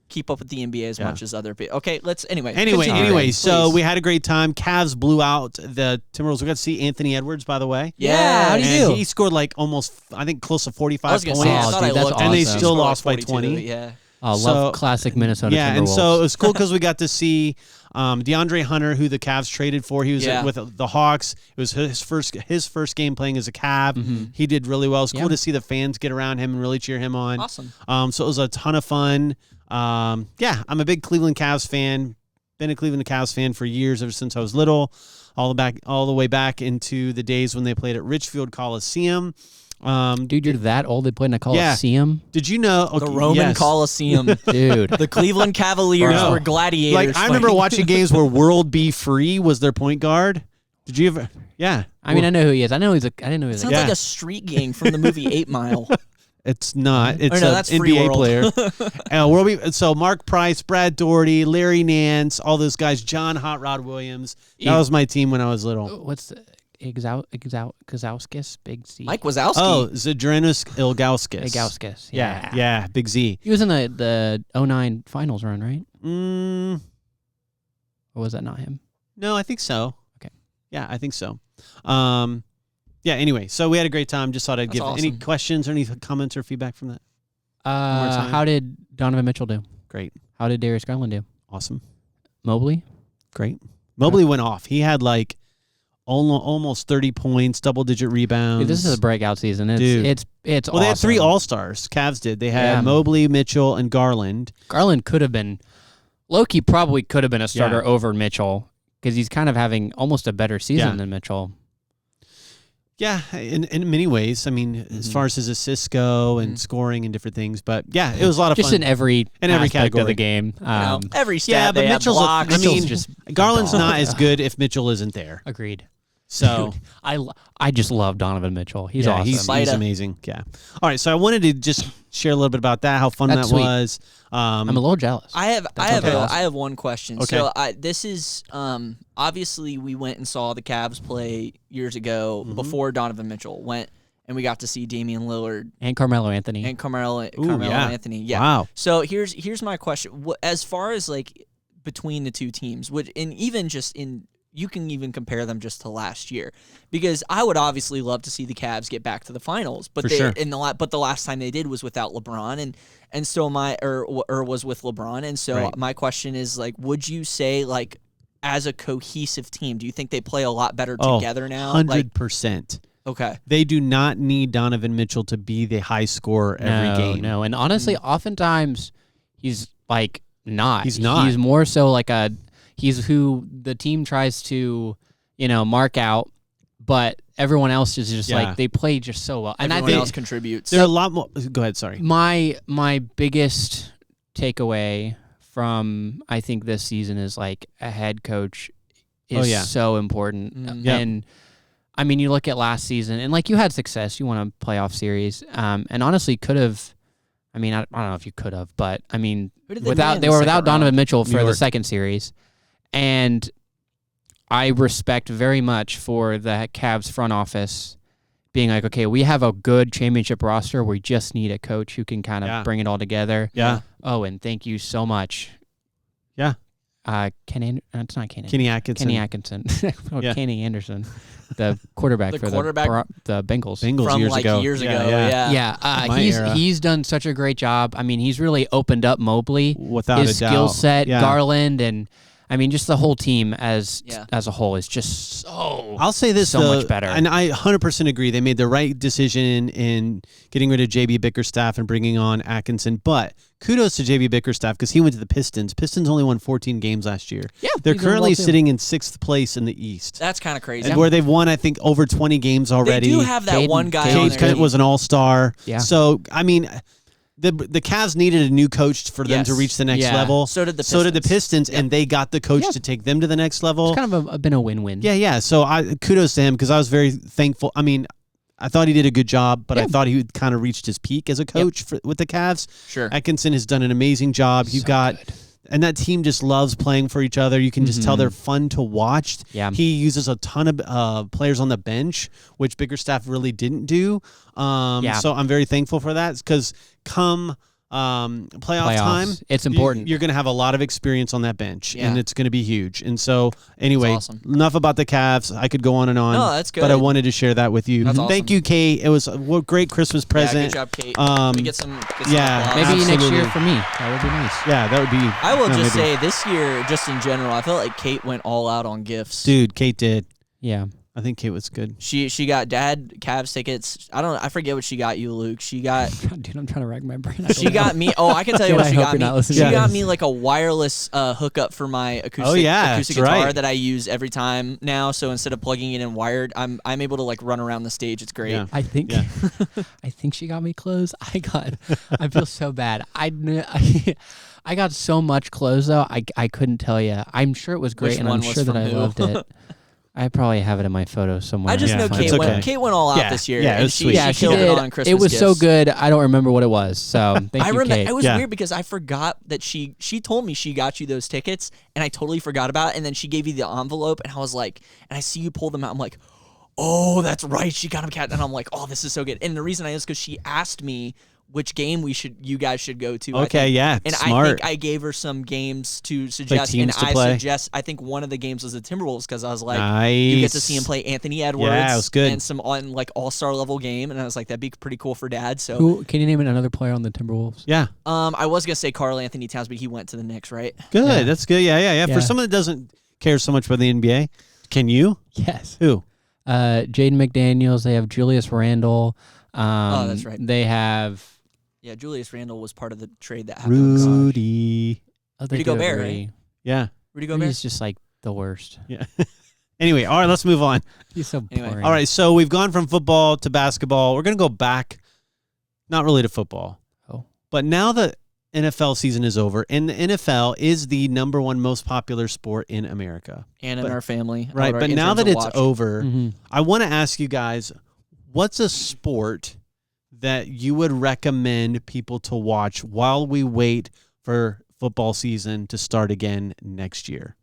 keep up with the NBA as much as other people. Okay, let's anyway. Anyway, continue, so please. we had a great time. Cavs blew out the Timberwolves. We got to see Anthony Edwards, by the way. Yeah, how do you And do? he scored like almost, I think, close to 45 I was points. gonna say, I Oh, thought dude, I that's looked, And they awesome. still scored lost by 42, 20. Yeah. Oh, So- love classic Minnesota Yeah, Timberwolves. and so it was cool because we got to see DeAndre Hunter, who the Cavs traded for. He was with the Hawks. It was his first game playing as a Cav. He did really well. It's cool to see the fans get around him and really cheer him on. Awesome. So it was a ton of fun. Yeah, I'm a big Cleveland Cavs fan. Been a Cleveland Cavs fan for years, ever since I was little, all the way back into the days when they played at Richfield Coliseum. Dude, you're that old. They played in a Coliseum. Did you know The Roman Coliseum. Dude. The Cleveland Cavaliers Bro. were gladiators. Like I remember fighting. watching games where World B. Free was their point guard. Did you ever? Yeah. I mean, I know who he is. I didn't know he was. Sounds A, like a street gang from the movie 8 Mile. It's not. It's no, an that's Free NBA World. player. So Mark Price, Brad Doherty, Larry Nance, all those guys. John Hot Rod Williams. That was my team when I was little. what's the Gazauskis? Big Z. Mike Wazowski. Oh, Zdrenis Ilgauskas. Gazauskis. Yeah, Big Z. He was in the 09 finals run, right? Or was that not him? No, I think so. Okay. Yeah, I think so. Yeah, anyway, so we had a great time. Just thought I'd give any awesome. questions or any comments or feedback from that. time. How did Donovan Mitchell do? Great. How did Darius Garland do? Awesome. Mobley? Great. Mobley went off. He had like almost 30 points, double-digit rebounds. Dude, this is a breakout season. Dude. It's Well, they had awesome. 3 All-Stars. Cavs did. They had Yeah. Mobley, Mitchell, and Garland. Garland could have been Loki probably could have been a starter over Mitchell because he's kind of having almost a better season than Mitchell. Yeah, in many ways. I mean, as far as his assists go and scoring and different things. But, yeah, it was a lot of Just fun. in every every aspect category of the game. Every stat yeah, but they have Mitchell's blocks. I mean, Mitchell's just Garland's a dog. not as good if Mitchell isn't there. Agreed. So I just love Donovan Mitchell. He's yeah, awesome. he's Spida. amazing. Yeah. All right, so I wanted to just share a little bit about that, how fun That's that sweet. was. I'm a little jealous. I have okay. I have one question. Okay. So this is obviously we went and saw the Cavs play years ago before Donovan Mitchell went, and we got to see Damian Lillard And Carmelo Anthony. and Carmelo yeah. Anthony. Yeah. Wow. So here's my question. As far as like between the two teams, and even just in you can even compare them just to last year, because I would obviously love to see the Cavs get back to the finals, but For sure. but the last time they did was without LeBron, and so was with LeBron, and so Right. my question is like, would you say like as a cohesive team, do you think they play a lot better together now? 100%. Okay. They do not need Donovan Mitchell to be the high scorer every game. No, and honestly, oftentimes he's like not. He's not. He's more so like he's who the team tries to, mark out, but everyone else is just Yeah. like they play just so well. And Everyone I think else contributes. There are a lot more. Go ahead, sorry. my biggest takeaway from I think this season is like a head coach is so important. Yeah. And I mean, you look at last season and like you had success, you won a playoff series, and honestly could have. I mean, I don't know if you could have, but I mean, Who did they without play in they the were second without Donovan round? Mitchell New for the York. second series, and I respect very much for the Cavs front office being like, okay, we have a good championship roster. We just need a coach who can kind of bring it all together. Yeah. Oh, and thank you so much. Yeah. It's not Kenny. Kenny Atkinson. Kenny Atkinson. Yeah. Kenny Anderson, the quarterback The for quarterback the Bengals. Bengals from years like ago. years ago. Yeah. Yeah. My era. He's done such a great job. I mean, he's really opened up Mobley, Without his a doubt. skill set, Yeah. Garland, and I mean, just the whole team as Yeah. a whole is just so. I'll say this so though, much better. and I 100% agree. They made the right decision in getting rid of JB Bickerstaff and bringing on Atkinson. But kudos to JB Bickerstaff because he went to the Pistons. Pistons only won 14 games last year. Yeah, They're he's doing currently well, too. sitting in 6th place in the East, That's kind of crazy. and where they've won I think over 20 games already. They do have that Caden- one guy on Cade their was an all-star. Yeah. So I mean, the Cavs needed a new coach for them Yes. to reach the next Yeah. level. So did the Pistons, and they got the coach to take them to the next level. It's kind of been a win-win. Yeah. So kudos to him because I was very thankful. I mean, I thought he did a good job, but I thought he kind of reached his peak as a coach with the Cavs. Sure. Atkinson has done an amazing job. And that team just loves playing for each other. You can just tell they're fun to watch. Yeah. He uses a ton of players on the bench, which Bickerstaff really didn't do. So I'm very thankful for that because come playoff time, it's important. You're going to have a lot of experience on that bench, and it's going to be huge. And so, anyway, enough about the Cavs. I could go on and on. No, that's good. But I wanted to share that with you. That's Thank you, Kate. It was a great Christmas present. Yeah, good job, Kate. Can we get some maybe applause? next year for me. That would be nice. Yeah, that would be. I will just say this year, just in general, I felt like Kate went all out on gifts. Dude, Kate did. Yeah. I think Kate was good. She got Dad Cavs tickets. I forget what she got you, Luke. She got. Dude, I'm trying to rack my brain. She got me. Oh, I can tell you what she got me. She She got me like a wireless hookup for my acoustic guitar right. that I use every time now. So instead of plugging it in wired, I'm able to like run around the stage. It's great. Yeah. I think I think she got me clothes. I feel so bad. I got so much clothes though. I couldn't tell you. I'm sure it was great, Which and one I'm was sure that from I who? loved it. I probably have it in my photos somewhere. I just know Kate went all out this year. Yeah, it was sweet. Yeah, she she killed did. it on Christmas It was gifts. so good. I don't remember what it was. So thank you, Kate. It was weird because I forgot that she told me she got you those tickets, and I totally forgot about it. And then she gave you the envelope, and I was like, and I see you pull them out. I'm like, oh, that's right, she got them, Cat. And I'm like, oh, this is so good. And the reason I is because she asked me which game you guys should go to. Okay, and I think I gave her some games to suggest, teams to play. I think one of the games was the Timberwolves because I was like, nice. you get to see him play Anthony Edwards, it was good, and some on like all-star level game, and I was like, that'd be pretty cool for Dad. So, can you name another player on the Timberwolves? Yeah, I was gonna say Karl Anthony Towns, but he went to the Knicks, right? Good, that's good. Yeah. For someone that doesn't care so much about the NBA, can you? Yes. Who? Jaden McDaniels. They have Julius Randle. Oh, that's right. They have. Yeah, Julius Randle was part of the trade that happened. Rudy. Rudy Gobert, right? Yeah. Rudy Gobert. He's just like the worst. Yeah. Anyway, all right, let's move on. He's so boring. All right, so we've gone from football to basketball. We're going to go back, not really to football. Oh. But now the NFL season is over, and the NFL is the number one most popular sport in America. And in our family. Right, but now that it's over, Mm-hmm. I want to ask you guys, what's a sport that you would recommend people to watch while we wait for football season to start again next year?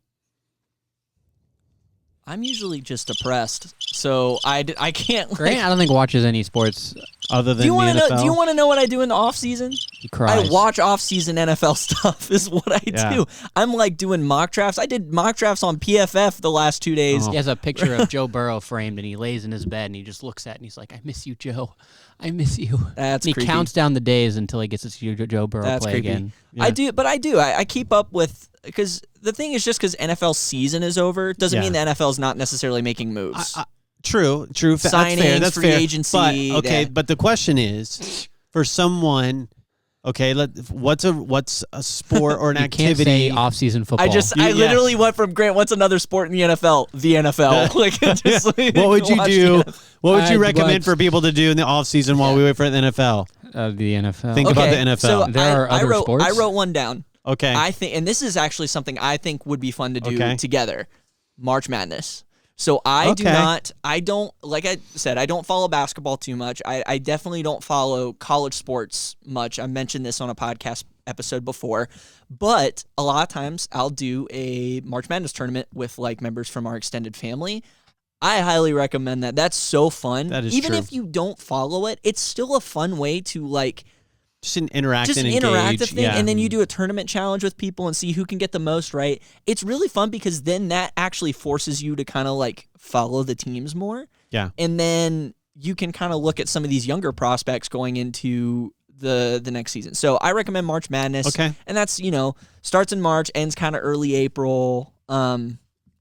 I'm usually just depressed, so I can't. Grant, I don't think watches any sports other than do you the NFL. Do you want to know what I do in the off season? He cries. I watch off season NFL stuff. Is what I do. I'm like doing mock drafts. I did mock drafts on PFF the last 2 days. He has a picture of Joe Burrow framed, and he lays in his bed, and he just looks at it, and he's like, "I miss you, Joe. I miss you." That's and he creepy. counts down the days until he gets to see Joe Burrow That's play creepy. again. Yeah. I do. I keep up with because the thing is just because NFL season is over doesn't mean the NFL is not necessarily making moves. True. Signings, That's fair. That's free fair. agency. But the question is, for someone, what's a sport or an You activity? can't say off-season football. I literally went from Grant. What's another sport in the NFL? The NFL. What would you do? What would you recommend what? for people to do in the off season while we wait for the NFL? The NFL. Think about the NFL. So There are other sports? I wrote one down. Okay. I think, and this is actually something I think would be fun to do together. March Madness. So I don't, like I said, I don't follow basketball too much. I definitely don't follow college sports much. I mentioned this on a podcast episode before, but a lot of times I'll do a March Madness tournament with like members from our extended family. I highly recommend that. That's so fun. That is Even true. if you don't follow it, it's still a fun way to like just an interactive thing, and then you do a tournament challenge with people and see who can get the most right. It's really fun because then that actually forces you to kind of like follow the teams more. Yeah. And then you can kind of look at some of these younger prospects going into the next season. So I recommend March Madness. Okay. And that's, starts in March, ends kind of early April.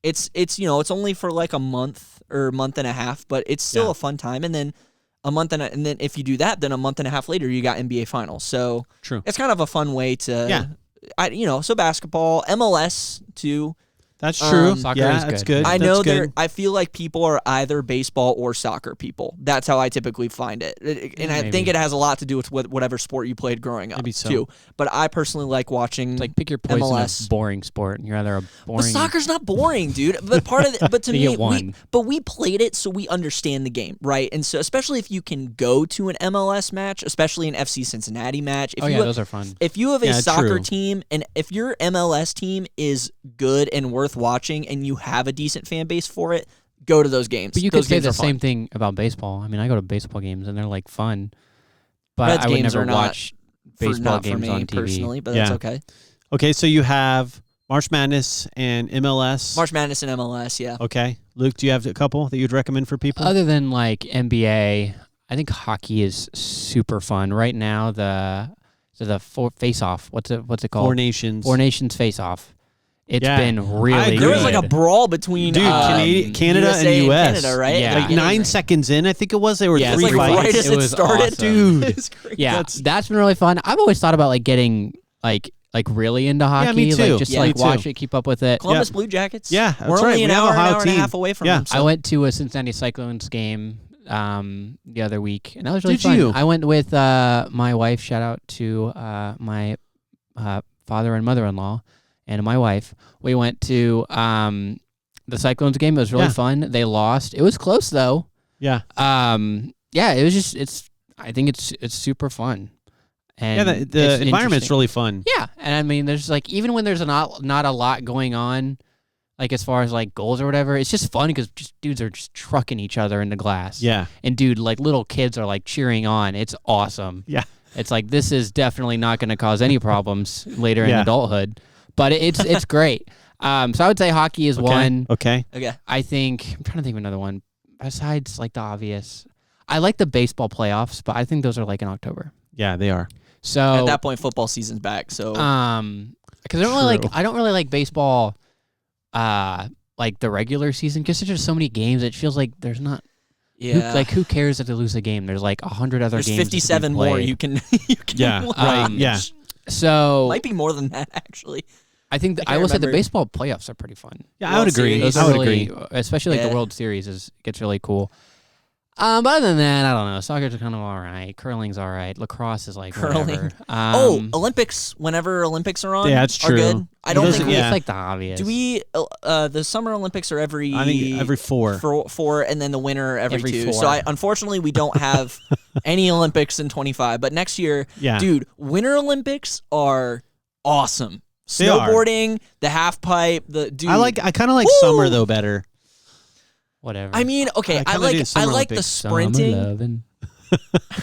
It's only for like a month or month and a half, but it's still a fun time. And then and then if you do that, then a month and a half later you got NBA Finals. So True. It's kind of a fun way to so basketball, MLS too. That's true. Soccer yeah, is that's good. good. I That's know good. I feel like people are either baseball or soccer people. That's how I typically find it. And I think it has a lot to do with whatever sport you played growing up, Maybe so. too. But I personally like watching It's like pick your poison MLS. of boring sport. You're either a boring. But soccer's not boring, dude. But part of it, but to You me, get one. we played it so we understand the game, right? And so especially if you can go to an MLS match, especially an FC Cincinnati match. If those are fun. If you have a Yeah, soccer true. team, and if your MLS team is good and worth watching, and you have a decent fan base for it, go to those games. But you Those could say games the are fun. same thing about baseball. I mean, I go to baseball games and they're like fun, but Reds I would games never are not watch baseball not for games me on TV. personally, but Yeah. that's okay. Okay, so you have March Madness and MLS. March Madness and MLS, yeah. Okay. Luke, do you have a couple that you'd recommend for people? Other than like NBA, I think hockey is super fun right now. The face off. What's it called? Four Nations. Four Nations face off. It's Yeah. been really agree. There was like a good. brawl between Dude, Canada USA and US. Canada, right? Yeah. Like 9 seconds in, I think it was. There were Yeah, It was three like fights. right as It it was started, awesome. Dude. It was crazy. Yeah, that's been really fun. I've always thought about like getting like really into hockey. me too. Like just Yeah, like me watch too. it, keep up with it. Columbus Blue Jackets. Yeah, that's we're right. only an We have hour, a an Ohio hour and a team. half away from Yeah. them. So. I went to a Cincinnati Cyclones game the other week, and that was really Did fun. you? I went with my wife. Shout out to my father and mother-in-law and my wife. We went to the Cyclones game. It was really Yeah. fun. They lost. It was close though. Yeah. Yeah, it was just I think it's super fun. And Yeah, it's the environment's interesting. really fun. Yeah, and I mean, there's like even when there's not a lot going on, like as far as like goals or whatever, it's just fun because dudes are just trucking each other into glass. Yeah. And dude, like little kids are like cheering on. It's awesome. Yeah. It's like this is definitely not going to cause any problems later in Yeah. adulthood, but it's great. So I would say hockey is one. Okay. Okay. I think I'm trying to think of another one besides like the obvious. I like the baseball playoffs, but I think those are like in October. Yeah, they are. So At that point, football season's back. So because I don't really like baseball, like the regular season because there's just so many games. It feels like there's not. yeah, Who cares if they lose a game? There's like 100 other there's games. that could be 57 more played. you can. Yeah, watch. right, yeah. So Might be more than that actually. I think I I will say the remember- baseball playoffs are pretty fun. Yeah, I would World agree. Series. Those I are would really, agree. especially like Yeah. the World Series gets really cool. But other than that, I don't know. Soccer's kind of all right. Curling's all right. Lacrosse is like Curling. whatever. Olympics. Whenever Olympics are on, Yeah, that's are true. good. I don't Those think are- we yeah. It's like the obvious. do we. The Summer Olympics are every. I think every four. four, and then the winter every 2. Every So 4. unfortunately, we don't have any Olympics in 25. But next year, Yeah. dude, Winter Olympics are awesome. They are. Snowboarding, the half pipe, the dude. I kind of like Woo! summer though better. Whatever. I mean, okay, I I kinda do like Summer the Olympics. sprinting. Summer lovin'.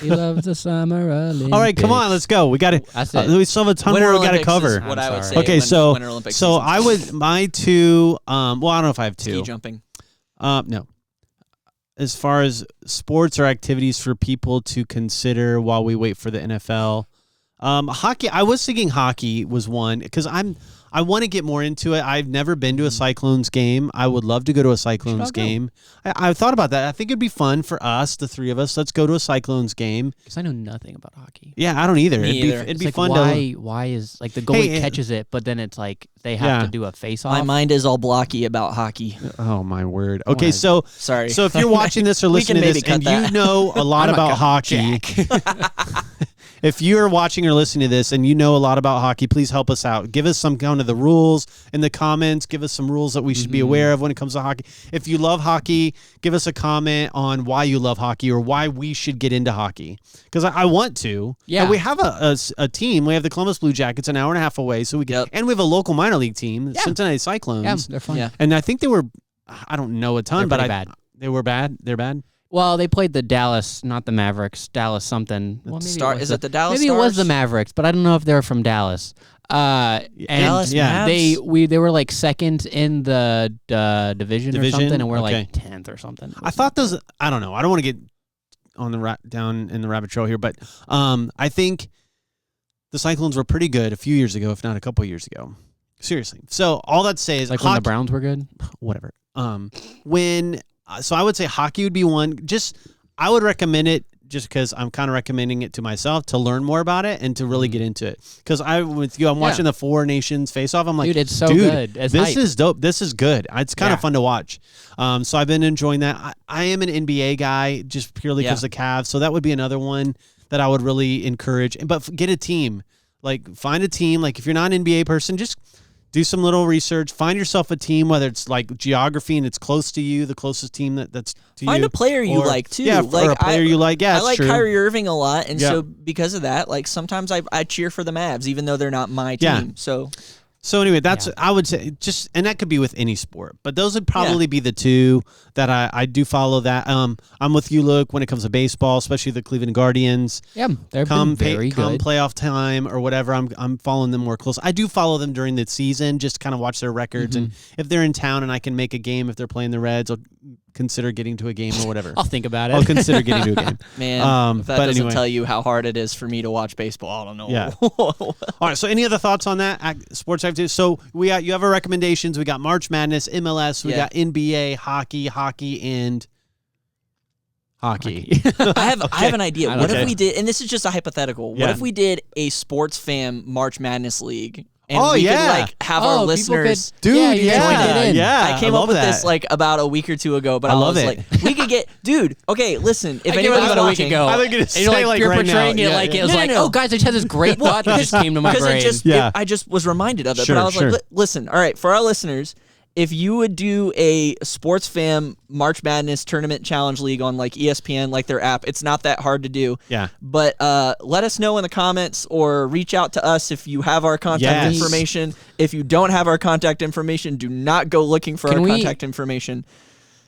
He loves the summer Olympics. All right, come on, let's go. We got That's to. it. We still have a ton Winter more we got to Olympics cover. is what I'm I would sorry. say. Okay, when so Winter Olympics so season's I would my two. Well, I don't know if I have ski two. jumping. No. As far as sports or activities for people to consider while we wait for the NFL, hockey. I was thinking hockey was one because I want to get more into it. I've never been to a Cyclones game. I would love to go to a Cyclones all go. game. I thought about that. I think it'd be fun for us, the three of us. Let's go to a Cyclones game. Because I know nothing about hockey. Yeah, I don't either. Me either. It'd It's be like fun why is like the goalie Hey, catches it, but then it's like they have Yeah. to do a face My off. mind is all blocky about hockey. to. Oh my word. Okay, wanna- so Sorry. so if you're watching this or We listening can to this maybe and cut you that. know a lot I'm not about gonna- hockey, if you're watching or listening to this and you know a lot about hockey, please help us out. Give us some kind of the rules in the comments. Give us some rules that we should be aware of when it comes to hockey. If you love hockey, give us a comment on why you love hockey or why we should get into hockey. Because I want to. Yeah. And we have a team. We have the Columbus Blue Jackets an hour and a half away. So we Yep. and we have a local minor league team, Yeah. Cincinnati Cyclones. Yeah, they're fun. Yeah. And I think they were, I don't know a ton, They're but pretty bad. they were bad. They're bad. Well, they played the Dallas, not the Mavericks. Dallas something. Well, maybe Star, is it the Dallas Maybe it was the Stars? Mavericks, but I don't know if they're from Dallas. And Dallas yeah. Mavs? they were like second in the division or Division? something, and we're Okay. like 10th or something. I thought those. I don't know. I don't want to get on the down in the rabbit trail here, but I think the Cyclones were pretty good a few years ago, if not a couple years ago. Seriously. So all that to say is like when hockey, the Browns were good. whatever. So I would say hockey would be one. Just I would recommend it just because I'm kind of recommending it to myself to learn more about it and to really get into it. Because I'm watching the Four Nations face off. I'm like, dude, it's so good. It's this hype. is dope. This is good. It's kind of fun to watch. So I've been enjoying that. I am an NBA guy just purely because of the Cavs. So that would be another one that I would really encourage. But get a team. Like, find a team. Like, if you're not an NBA person, just do some little research. Find yourself a team, whether it's like geography and it's close to you, the closest team that's to you. Find a player you like too. Yeah, like, or a player you like. Yeah, I like true. Kyrie Irving a lot, and so because of that, like sometimes I cheer for the Mavs, even though they're not my team. So anyway, that's I would say and that could be with any sport, but those would probably be the two that I do follow. That I'm with you, Luke, when it comes to baseball, especially the Cleveland Guardians. Yeah, they've been very good. Come playoff time or whatever, I'm following them more close. I do follow them during the season, just to kind of watch their records, and if they're in town and I can make a game, if they're playing the Reds, I'll consider getting to a game or whatever. I'll think about it. I'll consider getting to a game. Man, if that but doesn't anyway. tell you how hard it is for me to watch baseball, I don't know. Yeah. All right. So any other thoughts on that? Sports activity. So you have our recommendations. We got March Madness, MLS. We got NBA, hockey, and hockey. I have an idea. What if Okay. we did, and this is just a hypothetical, what if we did a Sports Fam March Madness League? And Oh, we yeah. could like have our people listeners. Dude, Yeah, you guys yeah, get it in. yeah. I came up love with that. this like about a week or two ago, but I I love was it. like, we could get, dude. Okay, listen. If I came up anybody's with it a week watching, ago. I think it's And you're say, like, you're right now. portraying it Yeah, like yeah. it was No, like, no. oh, guys, I just had this great thought that just came to my because brain. it just, I just was reminded of it. Sure, but I was sure. like, listen. All right, for our listeners, if you would do a Sports Fam March Madness Tournament Challenge League on like ESPN, like their app, it's not that hard to do. Yeah. But let us know in the comments or reach out to us if you have our contact Yes. information. If you don't have our contact information, do not go looking for our contact information.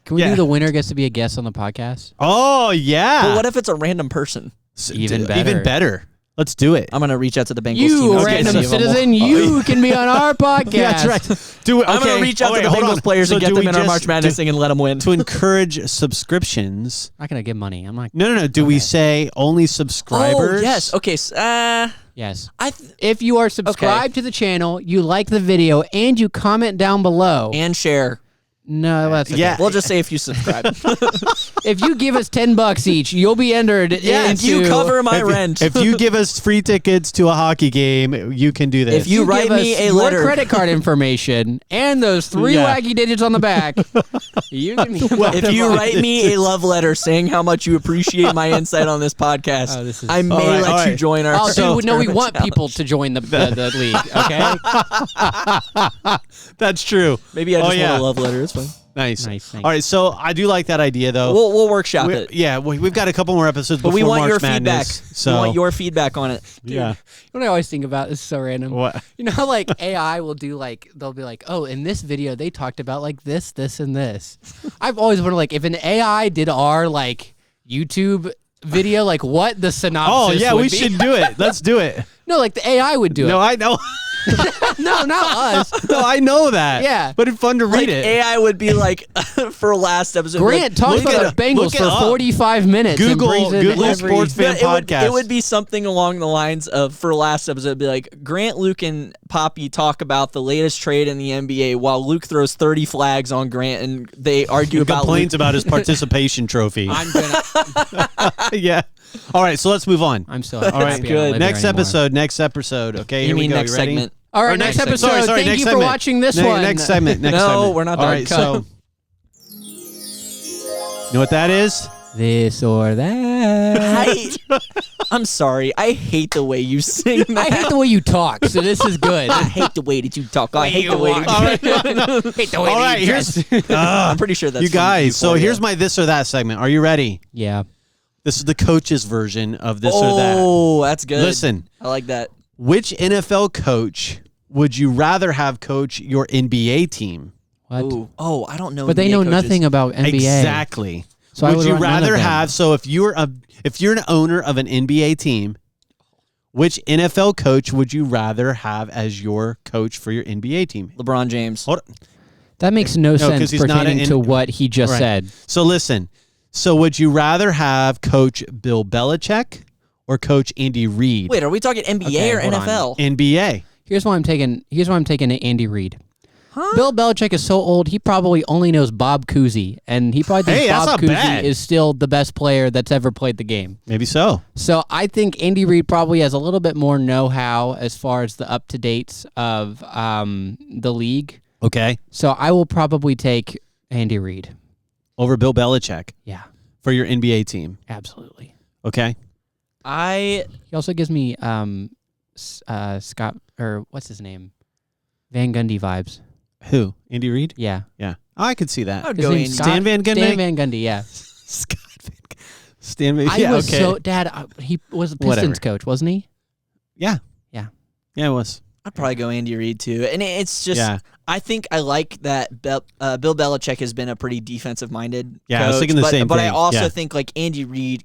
Can we do the winner gets to be a guest on the podcast? Oh yeah. But what if it's a random person? Even better. Even better. Let's do it. I'm going to reach out to the Bengals You, team. Okay, random so- citizen, you can be on our podcast. Yeah, that's right. Do it. I'm going to reach out to the Bengals players and get them in our March Madness thing and let them win. To encourage subscriptions. I'm not going to give money. I'm like, No. Do we say only subscribers? Oh, yes. Okay. yes. I If you are subscribed to the channel, you like the video, and you comment down below. and share. No, that's okay. Yeah. We'll just say if you subscribe. If you give us $10 each, you'll be entered If you into- cover my rent. If you give us free tickets to a hockey game, you can do this. If you write give me us a your letter. credit card information and those 3 Yeah. wacky digits on the back, you can be If you write me a love letter saying how much you appreciate my insight on this podcast, Oh, this is- I may All right, let all you right. join our. Oh, dude, no, we tournament want challenge. people to join the league, okay? That's true. Maybe I just Oh, yeah. want a love letter. It's fine. Nice. Nice, thanks. All right, so I do like that idea though. We'll workshop it. Yeah, we've got a couple more episodes But before we want March your Madness. feedback. So We want your feedback on it. yeah. You know what I always think about? This is so random. What? You know how like AI will do like, they'll be like, oh, in this video they talked about like this, and this. I've always wondered like if an AI did our like YouTube video, like what the synopsis Oh yeah, would we be. should do it. Let's do it. No, like the AI would do No, it. I know. No, not us. No, I know that. Yeah. but it's fun to read Like it. AI would be like for last episode. Grant talks look about it the up. Bengals Look it for up. 45 minutes. and Google brings in every- Sports Fan Podcast. It would be something along the lines of for last episode. It'd be like Grant, Luke, and Papi talk about the latest trade in the NBA while Luke throws 30 flags on Grant and they argue about complains about his participation trophy. I'm gonna. Yeah. All right, so let's move on. I'm still. All right, good. Next episode. Okay, You here we mean go. next You ready? segment? All right, Or next segment. episode. Sorry, Thank next you for segment. watching this Ne- one. Next segment. Next No, segment. we're not All done. right, Cut. so you know what that is? This or that. I'm sorry. I hate the way you sing that. I hate the way you talk, so this is good. I hate the way that you talk. I hate the way you All right, hate the way all that right. you Here's I'm pretty sure that's you from guys. So Euphoria. here's my this or that segment. Are you ready? Yeah. This is the coach's version of this or that. Oh, that's good. Listen, I like that. which NFL coach would you rather have coach your NBA team? What? Ooh. Oh, I don't know. But they NBA know coaches. nothing about NBA. Exactly. So I would would you want none of rather them. have? So if you're an owner of an NBA team, which NFL coach would you rather have as your coach for your NBA team? LeBron James. Hold on. That makes no 'cause sense he's not pertaining an- to what he just Right. said. So listen. So would you rather have Coach Bill Belichick or Coach Andy Reid? Wait, are we talking NBA Okay, or hold on. NFL? NBA. Here's why I'm taking Andy Reid. Bill Belichick is so old, he probably only knows Bob Cousy, and he probably thinks Bob Cousy is still the best player that's ever played the game. Maybe so. So I think Andy Reid probably has a little bit more know-how as far as the up-to-dates of the league. Okay. So I will probably take Andy Reid. Over Bill Belichick. Yeah. For your NBA team. Absolutely. Okay. He also gives me Scott, or what's his name? Van Gundy vibes. Who? Andy Reid? Yeah. Yeah. Oh, I could see that. I would go Andy. Stan Van Gundy? Stan Van Gundy, yeah. Scott Van Gundy. Stan Van Gundy. Dad, he was a Pistons coach, wasn't he? Yeah. Yeah. Yeah, it was. I'd probably go Andy Reid too. And it's just, I think I like that Bill Belichick has been a pretty defensive-minded coach. I was thinking the same thing. But I also think like Andy Reid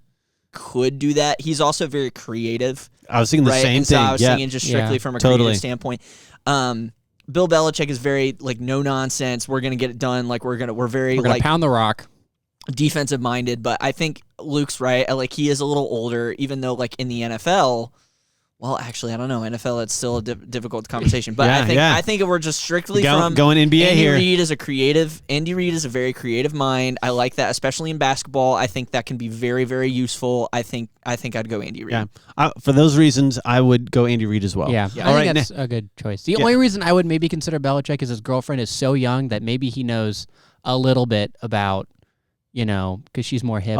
could do that. He's also very creative. I was thinking the same and thing. So I was thinking just strictly from a creative standpoint. Bill Belichick is very like no nonsense. We're gonna get it done. Like we're gonna like pound the rock. Defensive minded. But I think Luke's right. Like he is a little older, even though like in the NFL. Well, actually, I don't know. NFL, it's still a difficult conversation. But I think if we're just strictly from going NBA Andy here. Andy Reid is a very creative mind. I like that, especially in basketball. I think that can be very, very useful. I think I'd go Andy Reid. Yeah. For those reasons, I would go Andy Reid as well. Yeah. I think that's a good choice. The only reason I would maybe consider Belichick is his girlfriend is so young that maybe he knows a little bit about, because she's more hip.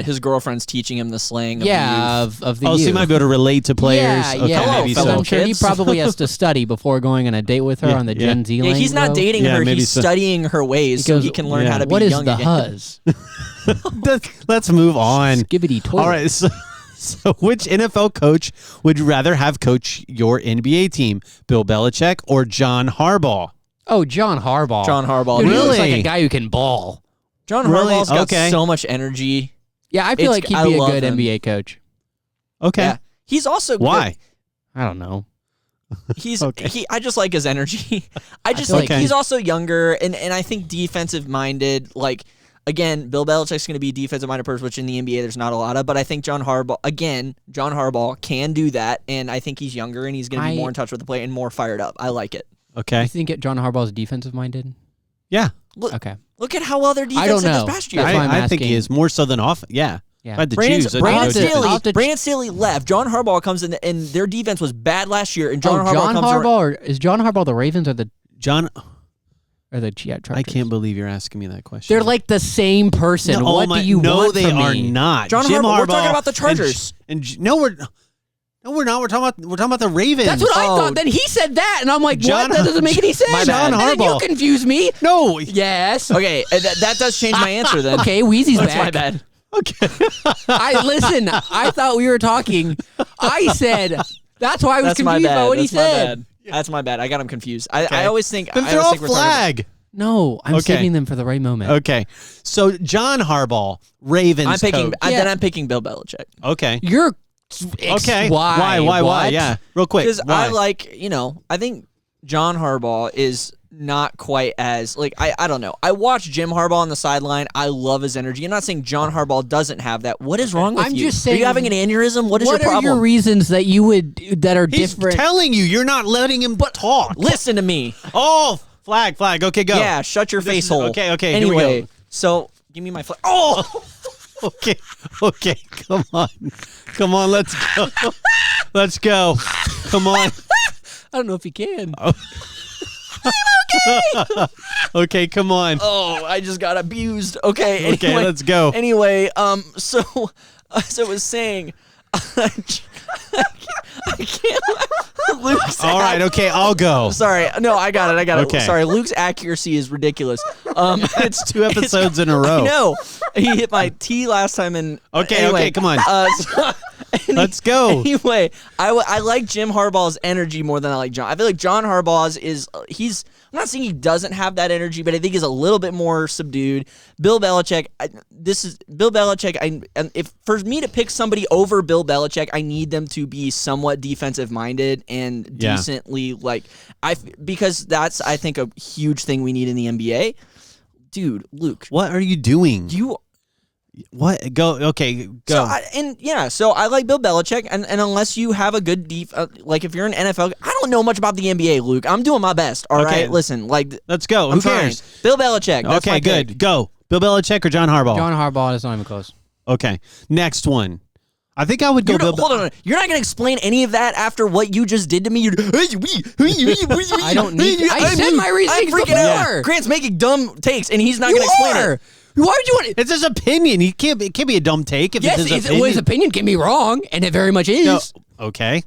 His girlfriend's teaching him the slang of the youth. of the youth. So he might be able to relate to players. Yeah, okay, maybe so. So. I'm sure he probably has to study before going on a date with her on the Gen Z Yeah, he's not dating her. He's studying her ways so he can learn how to be young again. What is the huzz? Let's move on. Skibbity toilet. All right, so which NFL coach would you rather have coach your NBA team, Bill Belichick or John Harbaugh? Oh, John Harbaugh. Dude, he looks like a guy who can ball. John Harbaugh's got so much energy. Yeah, I feel like he'd be a good NBA coach. Okay. Yeah. He's also Why? Good. I don't know. I just like his energy. I just like he's also younger and I think defensive minded. Like again, Bill Belichick's going to be a defensive minded person, which in the NBA there's not a lot of. But I think John Harbaugh can do that, and I think he's younger and he's going to be more in touch with the play and more fired up. I like it. Okay. You think John Harbaugh's defensive minded? Yeah. Look at how well their defense did this past year. I think he is more so than off. Yeah. I had to choose. Brandon Staley left. John Harbaugh comes in, and their defense was bad last year. And John Harbaugh is John Harbaugh the Ravens or the John? Or the Chargers? I can't believe you're asking me that question. They're like the same person. No, what do you want they from are me? not. John Harbaugh. We're talking about the Chargers. No, we're not. We're talking about the Ravens. That's what I thought. Then he said that, and I'm like, what? That doesn't make any sense. John Harbaugh. And then you confuse me. No. Yes. Okay, that does change my answer then. Okay, Wheezy's That's back. my bad. Okay. I thought we were talking. I said that's why I was confused by what he said. That's my bad. I got him confused. I always think. Then throw a flag. No, I'm saving them for the right moment. Okay. So John Harbaugh, Ravens coach. Then I'm picking Bill Belichick. Okay. You're okay. Why? Why? Yeah. Real quick. Because I think John Harbaugh is not quite as I don't know. I watch Jim Harbaugh on the sideline. I love his energy. I'm not saying John Harbaugh doesn't have that. What is wrong with you? I'm just saying. Are you having an aneurysm? What is your problem? What are your reasons that that are different? He's telling you. You're not letting him talk. Listen to me. Oh, flag. Okay, go. Yeah, shut your face hole. Okay. Anyway, here we go. So give me my flag. Oh. Okay. Come on, let's go. Let's go. Come on. I don't know if he can. Okay, come on. Oh, I just got abused. Okay, anyway, let's go. Anyway, so as I was saying, I can't. All right, okay, I'll go. Sorry, no, I got it. Okay. Sorry, Luke's accuracy is ridiculous. It's 2 episodes in a row. No, he hit my T last time. And okay, come on. Let's go. Anyway, I like Jim Harbaugh's energy more than I like John. I feel like John Harbaugh's I'm not saying he doesn't have that energy, but I think he's a little bit more subdued. Bill Belichick, if for me to pick somebody over Bill Belichick, I need them to be somewhat defensive minded and decently because that's I think a huge thing we need in the NBA. Dude, Luke, what are you doing? What? Go. Okay, go. So I like Bill Belichick, and unless you have a good like if you're an NFL, I don't know much about the NBA, Luke. I'm doing my best. All right, listen, like let's go. I'm Who cares? trying. Bill Belichick. That's okay, my good. pick. Go. Bill Belichick or John Harbaugh? John Harbaugh is not even close. Okay, next one. I think I would go. Hold on. You're not going to explain any of that after what you just did to me. I don't need. I said my reasons I'm freaking before. out. Grant's making dumb takes, and he's not going to explain it. Why would you want it? It's his opinion. It can't be a dumb take if Yes, it's his opinion. his opinion can be wrong, and it very much is. No, okay.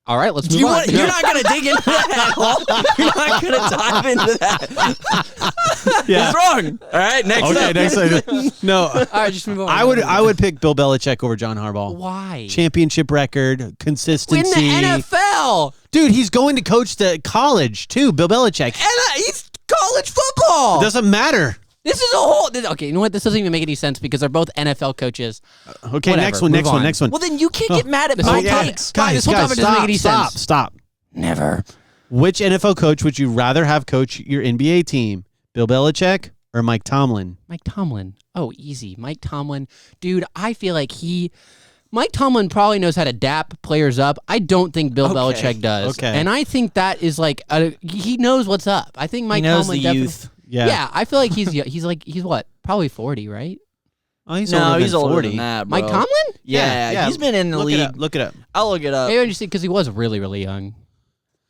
All right, let's move on. You're not going to dig into that at all? You're not going to dive into that? Yeah. What's wrong? All right, next up. Next up. No. All right, just move on. I would pick Bill Belichick over John Harbaugh. Why? Championship record, consistency. In the NFL. Dude, he's going to coach the college too, Bill Belichick. He's college football. It doesn't matter. This is a whole... Okay, you know what? This doesn't even make any sense because they're both NFL coaches. Okay, Whatever, next one. Well, then you can't get mad at my takes. Guys, this whole topic doesn't make any sense. Stop. Never. Which NFL coach would you rather have coach your NBA team? Bill Belichick or Mike Tomlin? Mike Tomlin. Oh, easy. Mike Tomlin. Dude, I feel like Mike Tomlin probably knows how to dap players up. I don't think Bill Belichick does. Okay. And I think that is like... he knows what's up. I think Mike knows Tomlin the definitely... youth. Yeah, I feel like he's what? Probably 40, right? Oh, he's No, older he's than older 40. than that, bro. Mike Tomlin? Yeah, he's been in the league. Look it up. I'll look it up. Maybe I just because he was really, really young.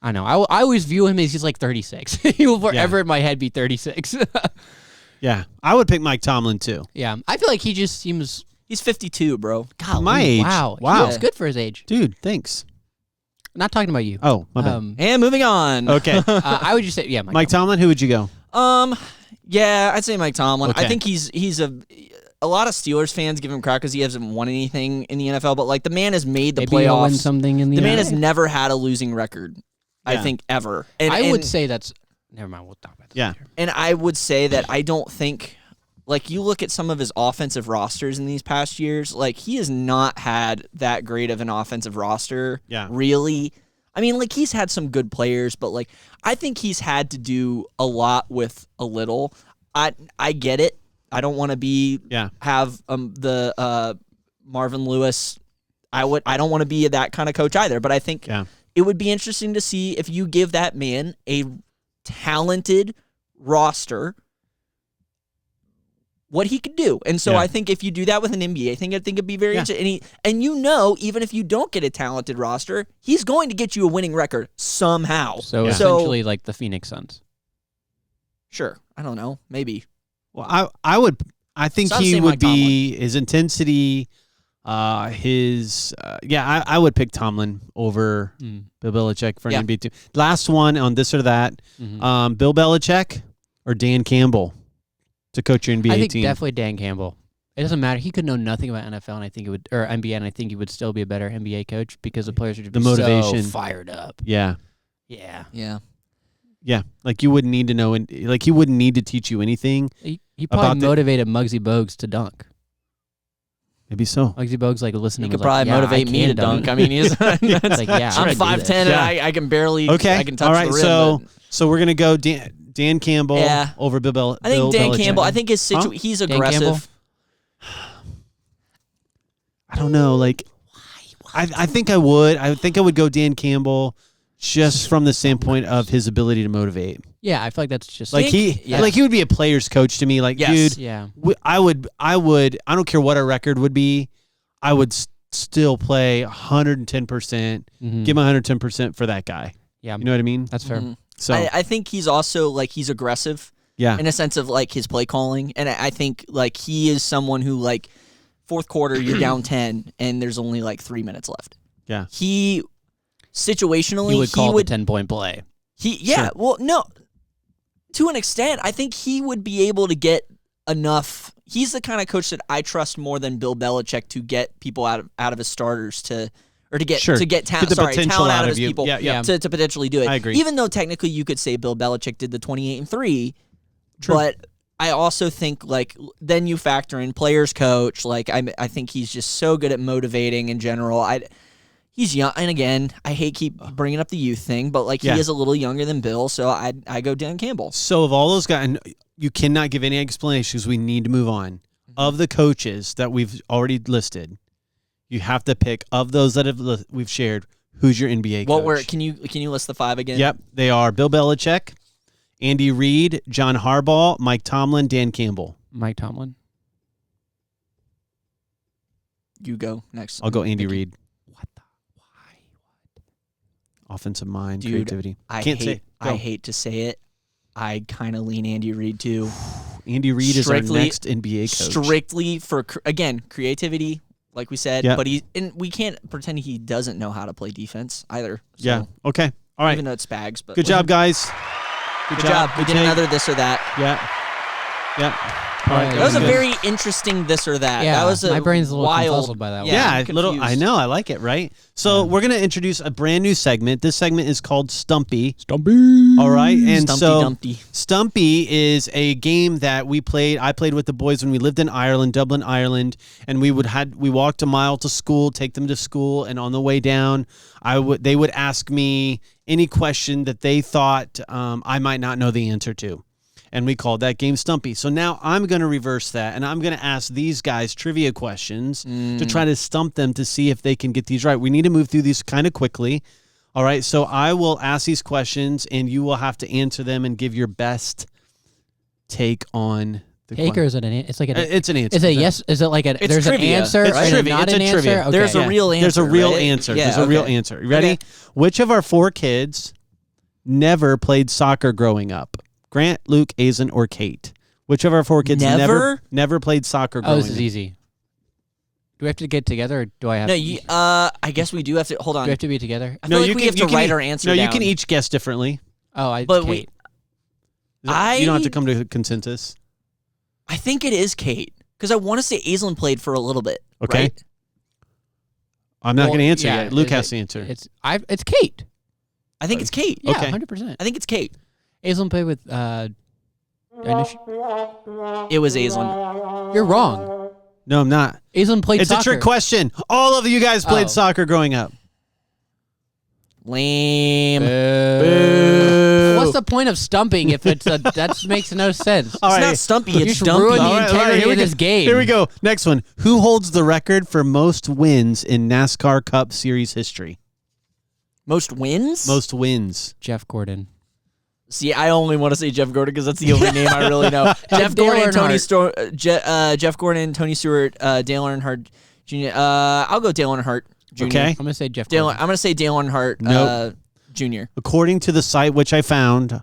I know. I always view him as he's like 36. He will forever in my head be 36. Yeah, I would pick Mike Tomlin too. Yeah, I feel like he just seems... He's 52, bro. God, My age. Wow. Wow. He looks good for his age. Dude, thanks. Not talking about you. Oh, my bad. And moving on. Okay. I would just say, yeah, Mike Tomlin, who would you go? Yeah, I'd say Mike Tomlin. Okay. I think he's a lot of Steelers fans give him crap because he hasn't won anything in the NFL, but like the man has made the Maybe he'll playoffs. win something in the man NFL. has never had a losing record. I Yeah. think ever. And I would say that's... Never mind, we'll talk about this later. And I would say that I don't think, like, you look at some of his offensive rosters in these past years, like, he has not had that great of an offensive roster. Yeah. Really. I mean, like, he's had some good players, but, like, I think he's had to do a lot with a little. I get it. I don't want to have the Marvin Lewis. I don't want to be that kind of coach either, but I think it would be interesting to see if you give that man a talented roster, what he could do. And so I think if you do that with an NBA, I think it'd be very interesting. And even if you don't get a talented roster, he's going to get you a winning record somehow. So essentially like the Phoenix Suns. Sure. I don't know. Maybe. Well, I think he would be his intensity, I would pick Tomlin over Bill Belichick for an NBA team. Last one on this or that. Bill Belichick or Dan Campbell to coach your NBA team? I think definitely Dan Campbell. It doesn't matter. He could know nothing about NFL, and I think or NBA, and I think he would still be a better NBA coach because the players would be motivation. So fired up. Yeah. Yeah. Like you wouldn't need to know, like he wouldn't need to teach you anything. He probably motivated Muggsy Bogues to dunk. Maybe so. Muggsy Bogues listening. He could probably motivate me to dunk. I mean, he's like, yeah, I'm 5'10" and I can barely. Okay. I can touch all right. the rim. So we're gonna go Dan Campbell over Bill Belichick. I think Dan Campbell. I think he's aggressive. I don't know. Like, I think I would. I think I would go Dan Campbell just from the standpoint of his ability to motivate. Yeah, I feel like that's just like he would be a player's coach to me. Like, dude, I would. I don't care what our record would be. I would still play 110%. Give him 110% for that guy. Yeah, you know what I mean. That's fair. So I think he's also he's aggressive. Yeah, in a sense of his play calling, and I think he is someone who fourth quarter you're down 10 and there's only 3 minutes left. Yeah, he situationally he would call the 10-point play. Well, no, to an extent, I think he would be able to get enough. He's the kind of coach that I trust more than Bill Belichick to get people out of his starters to get talent out of his people to potentially do it. I agree. Even though technically you could say Bill Belichick did the 28-3, but I also think then you factor in players coach. I think he's just so good at motivating in general. He's young, and again, I hate keep bringing up the youth thing, but he is a little younger than Bill, so I go Dan Campbell. So of all those guys, and you cannot give any explanations. We need to move on. of the coaches that we've already listed, you have to pick of those that we've shared. Who's your NBA coach? Can you list the 5 again? Yep, they are Bill Belichick, Andy Reid, John Harbaugh, Mike Tomlin, Dan Campbell. Mike Tomlin. You go next. I'll go Andy Reid. What the? Why? Offensive mind, Dude, creativity. I hate to say it. I kind of lean Andy Reid too. Andy Reid is our next NBA coach. Strictly for creativity, like we said. Yep. But we can't pretend he doesn't know how to play defense either. So, Yeah. Okay. All right. Even though it's Spags, but Good job, guys. Good job. We did another this or that. Yeah. Yep. All right, That was a good. very interesting this or that. Yeah, that was my brain's a little wild confuzzled by that one. Yeah, I'm little. confused. I know. I like it. Right. So we're gonna introduce a brand new segment. This segment is called Stumpy. Stumpy. All right, and Stumpy so Dumpty. Stumpy is a game that we played. I played with the boys when we lived in Ireland, Dublin, Ireland, and we walked a mile to school, take them to school, and on the way down, they would ask me any question that they thought I might not know the answer to. And we called that game Stumpy. So now I'm going to reverse that, and I'm going to ask these guys trivia questions to try to stump them to see if they can get these right. We need to move through these kind of quickly. All right, so I will ask these questions, and you will have to answer them and give your best take on the Take or question. is it an? It's like It's an answer. Is it yes? Is it like a? It's There's trivia. an answer. It's and trivia. Not It's an a answer. trivia. Okay. There's a real answer. There's a real right? answer. Yeah, There's a real answer. You ready? Okay. Which of our 4 kids never played soccer growing up? Grant, Luke, Aizen, or Kate? Which of our 4 kids never played soccer growing Oh, up? this is easy. Do we have to get together, or do I have? No, to, I guess we do have to. Hold do on. we have to be together? I feel like we have to write our answer No, down. you can each guess differently. Oh, But Kate. You don't have to come to a consensus. I think it is Kate because I want to say Aislinn played for a little bit. Okay. Right? I'm not Well, going to answer yeah, yet. Luke is has it- to answer. It's Kate. I think it's Kate. Yeah, Okay. 100%. I think it's Kate. Aislinn played with. It was Aislinn. You're wrong. No, I'm not. Aislinn played It's soccer. a trick question. All of you guys played Oh. soccer growing up. Lame. Boo. What's the point of stumping if it's a? That makes no sense. All It's right. not Stumpy. You It's just Dumpy. ruined the All right, integrity here we of go. this game. Here we go. Next one. Who holds the record for most wins in NASCAR Cup Series history? Most wins? Most wins. Jeff Gordon. See, I only want to say Jeff Gordon because that's the only name I really know. Jeff Dale Gordon, Earnhardt. Jeff Gordon, Tony Stewart, Dale Earnhardt Jr. I'll go Dale Earnhardt Jr. Okay. I'm gonna say Jeff Dale, Gordon. I'm going to say Dale Earnhardt Nope. Jr. According to the site which I found,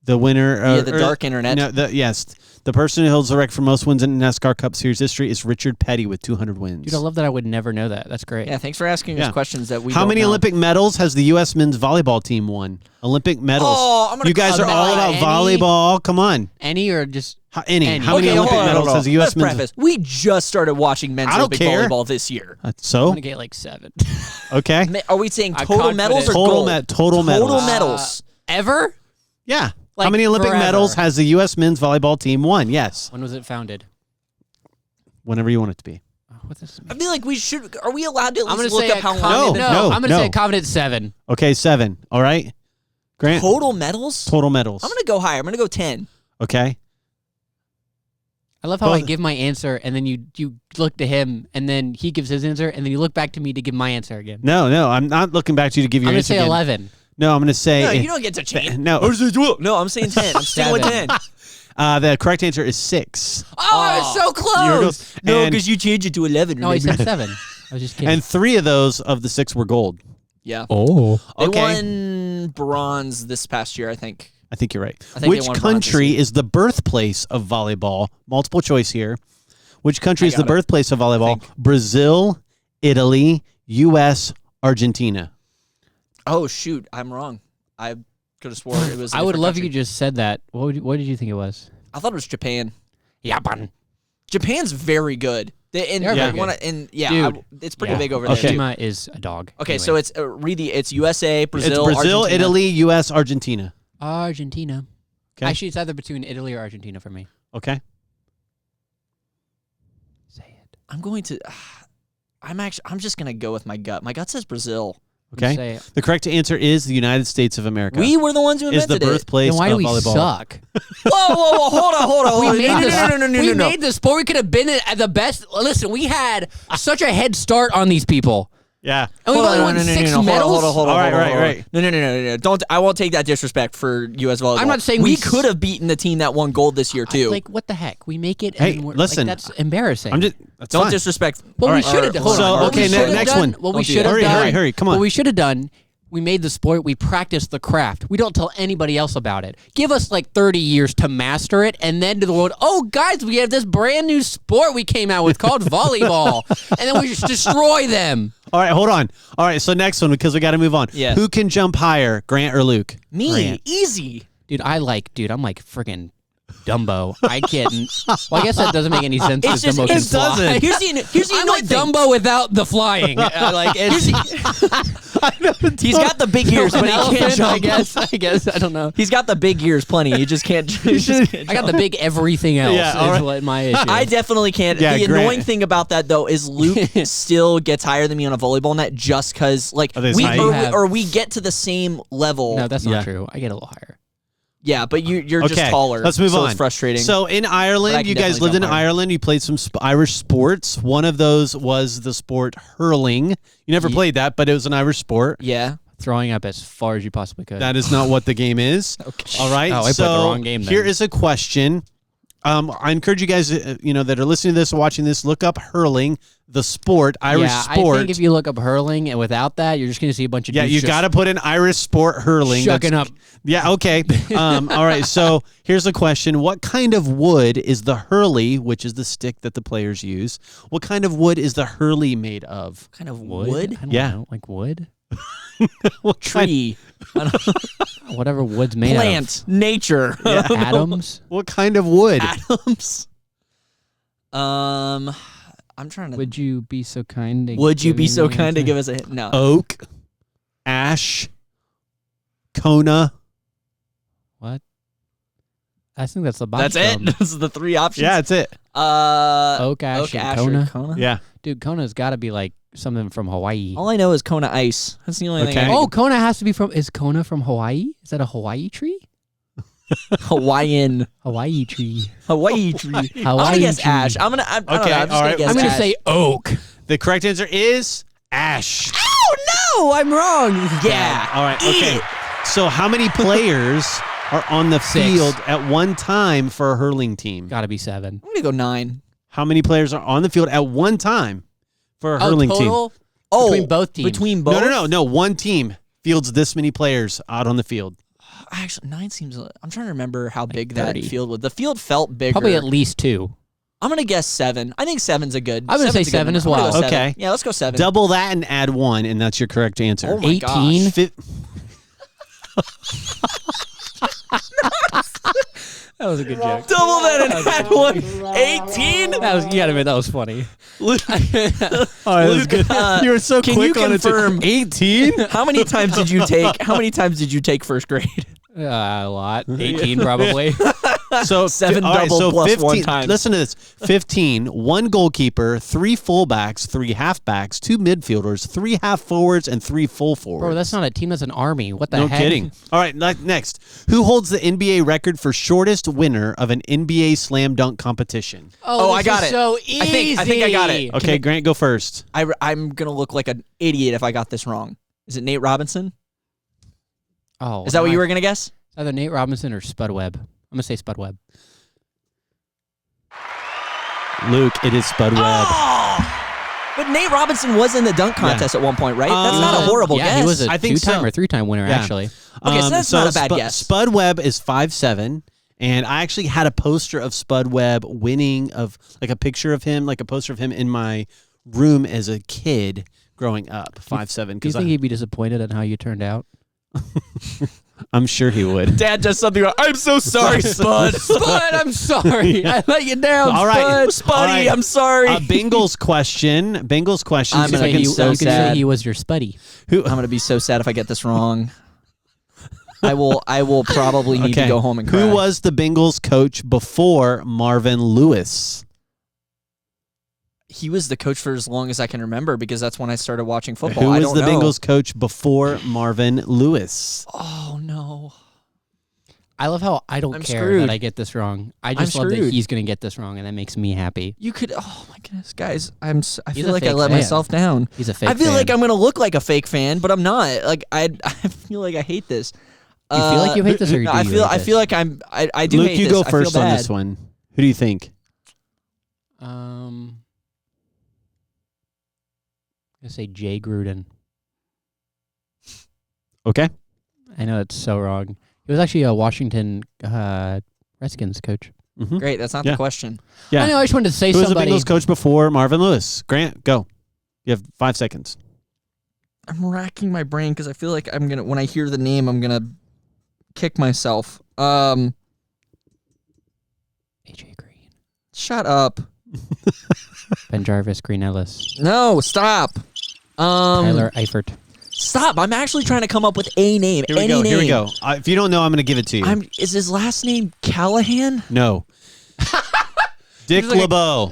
the winner. Yeah, the dark internet. No, yes. The person who holds the record for most wins in NASCAR Cup Series history is Richard Petty with 200 wins. Dude, I love that. I would never know that. That's great. Yeah, thanks for asking Yeah. us questions that we How don't many know. Olympic medals has the U.S. men's volleyball team won? Olympic medals. Oh, I'm gonna You guys are comment all on about any- volleyball. Come on. Any or just Any. Any. How many Okay, Olympic hold on, medals hold on. has the U.S. Let's men's? preface. We just started watching men's I don't Olympic care. volleyball this year. I'm So gonna get like 7. okay. Are we saying I'm total medals or confident. gold? Total medals. Total medals. Ever? Yeah. How Like many Olympic forever. medals has the U.S. men's volleyball team won? Yes. When was it founded? Whenever you want it to be. Oh, what does I feel like we should. Are we allowed to at I'm least gonna look say up how a long? No, they've been- No, I'm gonna no. say a confident 7. Okay, 7. All right. Grant. Total medals. Total medals. I'm gonna go higher. I'm gonna go 10. Okay. I love how Both- I give my answer and then you look to him and then he gives his answer and then you look back to me to give my answer again. No. I'm not looking back to you to give your I'm gonna answer say again. 11. No, I'm going to say. No, you don't get to change. No. No, I'm saying 10. I'm sticking with 10. The correct answer is 6. Oh, it's so You're close. go- No, and- because you changed it to 11. No, I remember? said 7. I was just kidding. And 3 of those of the 6 were gold. Yeah. oh. They Okay. won bronze this past year, I think. I think you're right. I think they Which won bronze this country year. is the birthplace of volleyball? Multiple choice here. Which country I is the got it. birthplace of volleyball? Think. Brazil, Italy, U.S., Argentina. Oh, shoot. I'm wrong. I could have swore it was. I I would love if you just said that. What did you think it was? I thought it was Japan. Japan. Japan's very good. And They're very and yeah, Dude. it's pretty Yeah. big over Okay. there too. Hiroshima is a dog. Okay, Anyway. so it's it's USA, Brazil, It's Brazil, Argentina. Italy, U.S., Argentina. Argentina. Okay. Actually, it's either between Italy or Argentina for me. Okay. Say it. I'm going to. I'm just gonna go with my gut. My gut says Brazil. Okay. Say, The correct answer is the United States of America. We were the ones who is invented the birthplace then why of do we volleyball. suck? Whoa, hold on. We made this. No. We made the sport. We could have been at the best. Listen, we had such a head start on these people. Yeah. And we only won 6 medals. Hold on. Right. No. Don't. I won't take that disrespect for U.S. volleyball. I'm not saying we could have beaten the team that won gold this year too. Like, what the heck? We make it. Hey, and we're, listen, like, that's embarrassing. That's Don't fine. disrespect. What All we right. should have done. So, okay, next one. What we Don't do should have that. done. Hurry, come on. What we should have done. We made the sport. We practiced the craft. We don't tell anybody else about it. Give us like 30 years to master it, and then to the world. Oh, guys, we have this brand new sport we came out with called volleyball, and then we just destroy them. All right, hold on. All right, so next one, because we got to move on. Yeah. Who can jump higher, Grant or Luke? Me, Grant. easy. Dude, I'm like friggin' Dumbo. I can't. Well, I guess that doesn't make any sense. It's because just Dumbo can it fly. doesn't. Here's the I'm like annoying thing. Dumbo without the flying. Like it's He's got the big ears, but he can't elephant, jump. I guess I don't know. He's got the big ears, plenty. He just can't. I got the big everything else. Yeah, all is right. what my issue. I definitely can't. Yeah, the Grant. annoying thing about that though is Luke still gets higher than me on a volleyball net just because like Are they we high? or we get to the same level. No, that's not Yeah. true. I get a little higher. Yeah, but you're Okay, just taller. let's move so on. It's frustrating. So in But I Ireland, can you guys definitely lived in jump higher. Ireland. You played some Irish sports. One of those was the sport hurling. You never played that, but it was an Irish sport. yeah. Throwing up as far as you possibly could. That is not what the game is. Okay. All right. Oh, I played the wrong game then. Here is a question. I encourage you guys, that are listening to this, watching this, look up hurling, the sport, Irish yeah, sport. I think if you look up hurling and without that, you're just going to see a bunch of Yeah, dudes you just got to put in Irish sport hurling. shucking up. Yeah, okay. All right, so here's the question. What kind of wood is the hurley, which is the stick that the players use? What kind of wood is the hurley made of? What kind of wood? I don't Yeah. know, like wood? What kind, Tree. Whatever wood's made Plant. Nature. of. Atoms? what kind of wood? Atoms. I'm trying to. Would you be so kind to Would you give be me so the kind to answer? give us a hint? No. Oak, ash, Kona. What? I think that's the bottom. That's it. Those are the three options. Yeah, that's it. Oak, ash, and or Kona. Yeah. Dude, Kona's got to be like something from Hawaii. All I know is Kona ice. That's the only thing. Okay. I Oh, Kona has to be from. Is Kona from Hawaii? Is that a Hawaii tree? Hawaiian Hawaii tree. Hawaii tree. I'm gonna Hawaii guess tree. ash. I don't know, I'm Okay, just all gonna right, guess I'm gonna ash. say oak. The correct answer is ash. Oh no, I'm wrong. Yeah. All right, Eat okay. it. So how many players are on the 6. field at one time for a hurling team? Got to be 7. I'm gonna go 9. How many players are on the field at one time for a hurling team? total? Oh, Between both teams. Between both. No. One team fields this many players out on the field. Actually, 9 seems. I'm trying to remember how big 30. that field was. The field felt bigger. Probably at least 2. I'm gonna guess 7. I think 7's a good. I'm gonna say 7's a good 7 as number. I'm gonna well. go 7. Okay. Yeah, let's go 7. Double that and add 1, and that's your correct answer. Oh my 18? gosh. That was a good joke. Double that and add 1. 18. That was, you gotta admit, that was funny. Oh, that was Luke, good. You were so can quick you on it. confirm- 18? How many times did you take? How many times did you take first grade? A lot. 18 probably. So 7 all right, double so plus 15, 1 times. Listen to this: 15, 1 goalkeeper, 3 fullbacks, 3 halfbacks, 2 midfielders, 3 half forwards, and 3 full forwards. Bro, that's not a team. That's an army. What the no heck? kidding. All right, next, who holds the NBA record for shortest winner of an NBA slam dunk competition? Oh, I this got is it. So easy. I think I got it. Okay, Grant, go first. I'm gonna look like an idiot if I got this wrong. Is it Nate Robinson? Oh, Is that what you were gonna guess? It's either Nate Robinson or Spud Webb. I'm gonna say Spud Webb. Luke, it is Spud Webb. Oh! But Nate Robinson was in the dunk contest at one point, right? That's not a horrible yeah, guess. he was a I think 2-time so. or 3-time winner, Yeah. actually. Okay, so that's not a bad guess. Spud Webb is 5'7", and I actually had a poster of Spud Webb winning of like a picture of him, like a poster of him in my room as a kid growing up. 5'7". Do you think he'd be disappointed at how you turned out? I'm sure he would. Dad does something like, I'm so sorry, Spud. Spud, I'm sorry. I let you down, All right. Spud. Spuddy, All right. I'm sorry. Bengals question. Bengals question. I'm See if gonna I can be you, so you could say sad. he was your Spuddy. who, I'm gonna be so sad if I get this wrong. I will probably need to go home and cry. Who was the Bengals coach before Marvin Lewis? He was the coach for as long as I can remember because that's when I started watching football. Who I was don't the know. Bengals coach before Marvin Lewis? Oh no. I love how I don't I'm care screwed. that I get this wrong. I just I'm love that screwed. he's going to get this wrong, and that makes me happy. You could. Oh my goodness, guys! I He's feel a like I fake let fan. myself down. He's a fake I feel fan. like I'm gonna look like a fake fan, but I'm not. Like I feel like I hate this. You feel like you hate this, or No, I do you feel. hate I this? feel like I do Luke, hate you this. go I feel first on bad. this one. Who do you think? I'm gonna say Jay Gruden. Okay. I know it's so wrong. He was actually a Washington Redskins coach. Mm-hmm. Great. That's not Yeah. the question. Yeah. I know. I just wanted to say Who was the somebody. Bengals coach before Marvin Lewis? Grant, go. You have 5 seconds. I'm racking my brain because I feel like I'm gonna. When I hear the name, I'm gonna kick myself. AJ Green, Shut up. Ben Jarvis, Green Ellis, No, stop. Tyler Eifert. Stop. I'm actually trying to come up with a name. Here we Any go. name. Here we go. If you don't know, I'm going to give it to you. Is his last name Callahan? No. Dick He's like a- LeBeau.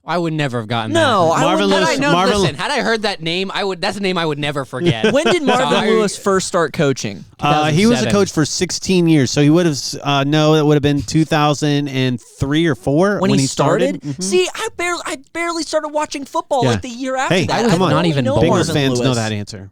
I would never have gotten No, that. I Marvin wouldn't- Lewis. Had I known, Marvin, listen, had I heard that name, I would. That's a name I would never forget. When did Marvin Sorry. Lewis first start coaching? he was a 2007. coach for 16 years, so he would have no, it would have been 2003 or 4 When he started? Mhm. See, I barely started watching football Yeah. like the year after Hey, that. I was I not don't even know born. Bengals Marvin fans know Lewis. that answer.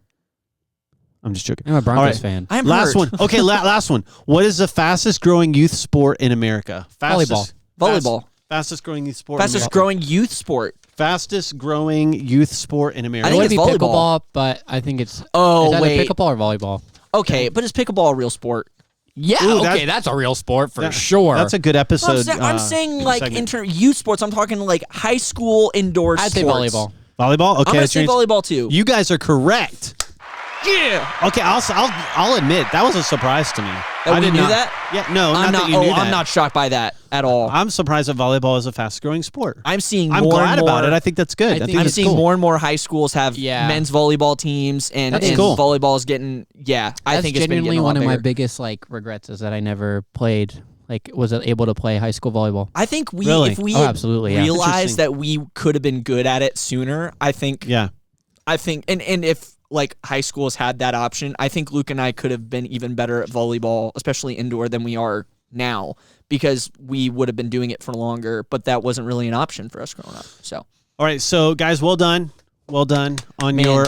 I'm just joking. I'm a Broncos All right. fan. I'm Last hurt. one. Okay, last one. What is the fastest growing youth sport in America? Volleyball. Fastest growing youth sport. Fastest in America. growing youth sport. Fastest growing youth sport in America. I It think would it's be volleyball. pickleball, but I think it's Oh, is either wait. pickleball or volleyball. Okay, but is pickleball a real sport? Yeah, Ooh, okay, that's a real sport for that- sure. That's a good No, episode. I'm saying like segment. youth sports. I'm talking like high school indoor I'd sports. say volleyball. Volleyball. Okay, I'm gonna that's say your answer. volleyball too. You guys are correct. Yeah. Okay, I'll admit that was a surprise to me. That I we did knew not, that? Yeah, no, I'm not not. that you knew that. I'm not shocked by that at all. I'm surprised that volleyball is a fast growing sport. I'm seeing. I'm more glad and more, about it. I think that's good. I think I'm it's seeing cool. more and more high schools have Yeah. men's volleyball teams, and, That's and cool. volleyball is getting. Yeah, I That's think it's been genuinely getting a lot one of my bigger. biggest like regrets is that I never played, like, was able to play high school volleyball. I think Really? if we Oh, had absolutely, yeah. realized Interesting. that we could have been good at it sooner, I think. Yeah. I think, and if like high schools had that option, I think Luke and I could have been even better at volleyball, especially indoor, than we are now, because we would have been doing it for longer. But that wasn't really an option for us growing up. So, All right, so guys, well done on Man. your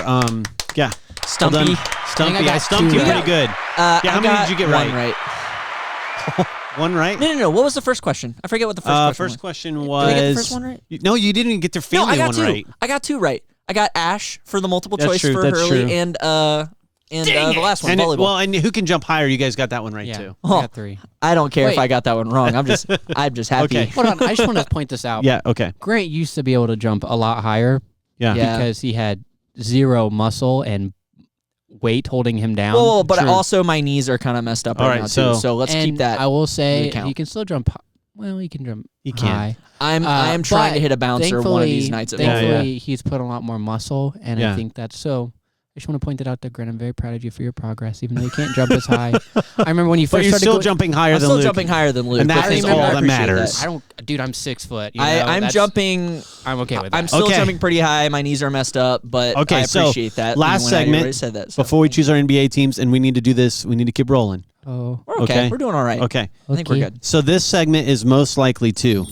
yeah. Stumpy. Well done. I think Stumpy. I I got stumped two you right. pretty good. Yeah, how many did you get one right? One right? No. What was the first question? I forget what the first question was. First question Did was. I get the first one right? No, you didn't even get their No, family I got one two. right. I got two right. I got Ash for the multiple That's choice true, for that's Hurley, true. and the last one, And volleyball. and who can jump higher? You guys got that one right Yeah, too. I Oh. got 3. I don't care if Wait. I got that one wrong. I'm just happy. Okay. Hold on, I just want to point this out. Yeah. Okay. Grant used to be able to jump a lot higher Yeah. Yeah. because he had zero muscle and weight holding him down. Well, but True. also my knees are kind of messed up All right right, now so- too. So let's and keep that. I will say account. he can still jump. Well, he can jump He can. high. I am trying but to hit a bouncer one of these nights. At Thankfully, Yeah. he's put on a lot more muscle, and Yeah. I think that's so. I just want to point that out to Grant. I'm very proud of you for your progress, even though you can't jump as high. I remember when you But first you're started still going- jumping higher I'm than still Luke. jumping higher than Luke. And that I is remember- all I that appreciate matters. I don't, dude. I'm 6 foot. You know, I'm that's- jumping. I'm okay with that. I'm still Okay. jumping pretty high. My knees are messed up, but Okay, I so appreciate that. last even when I segment, already said that. So. Before we choose our NBA teams, and we need to do this, we need to keep rolling. oh, We're okay. okay. We're doing all right. Okay. I think we're Okay. good. So this segment is most likely to.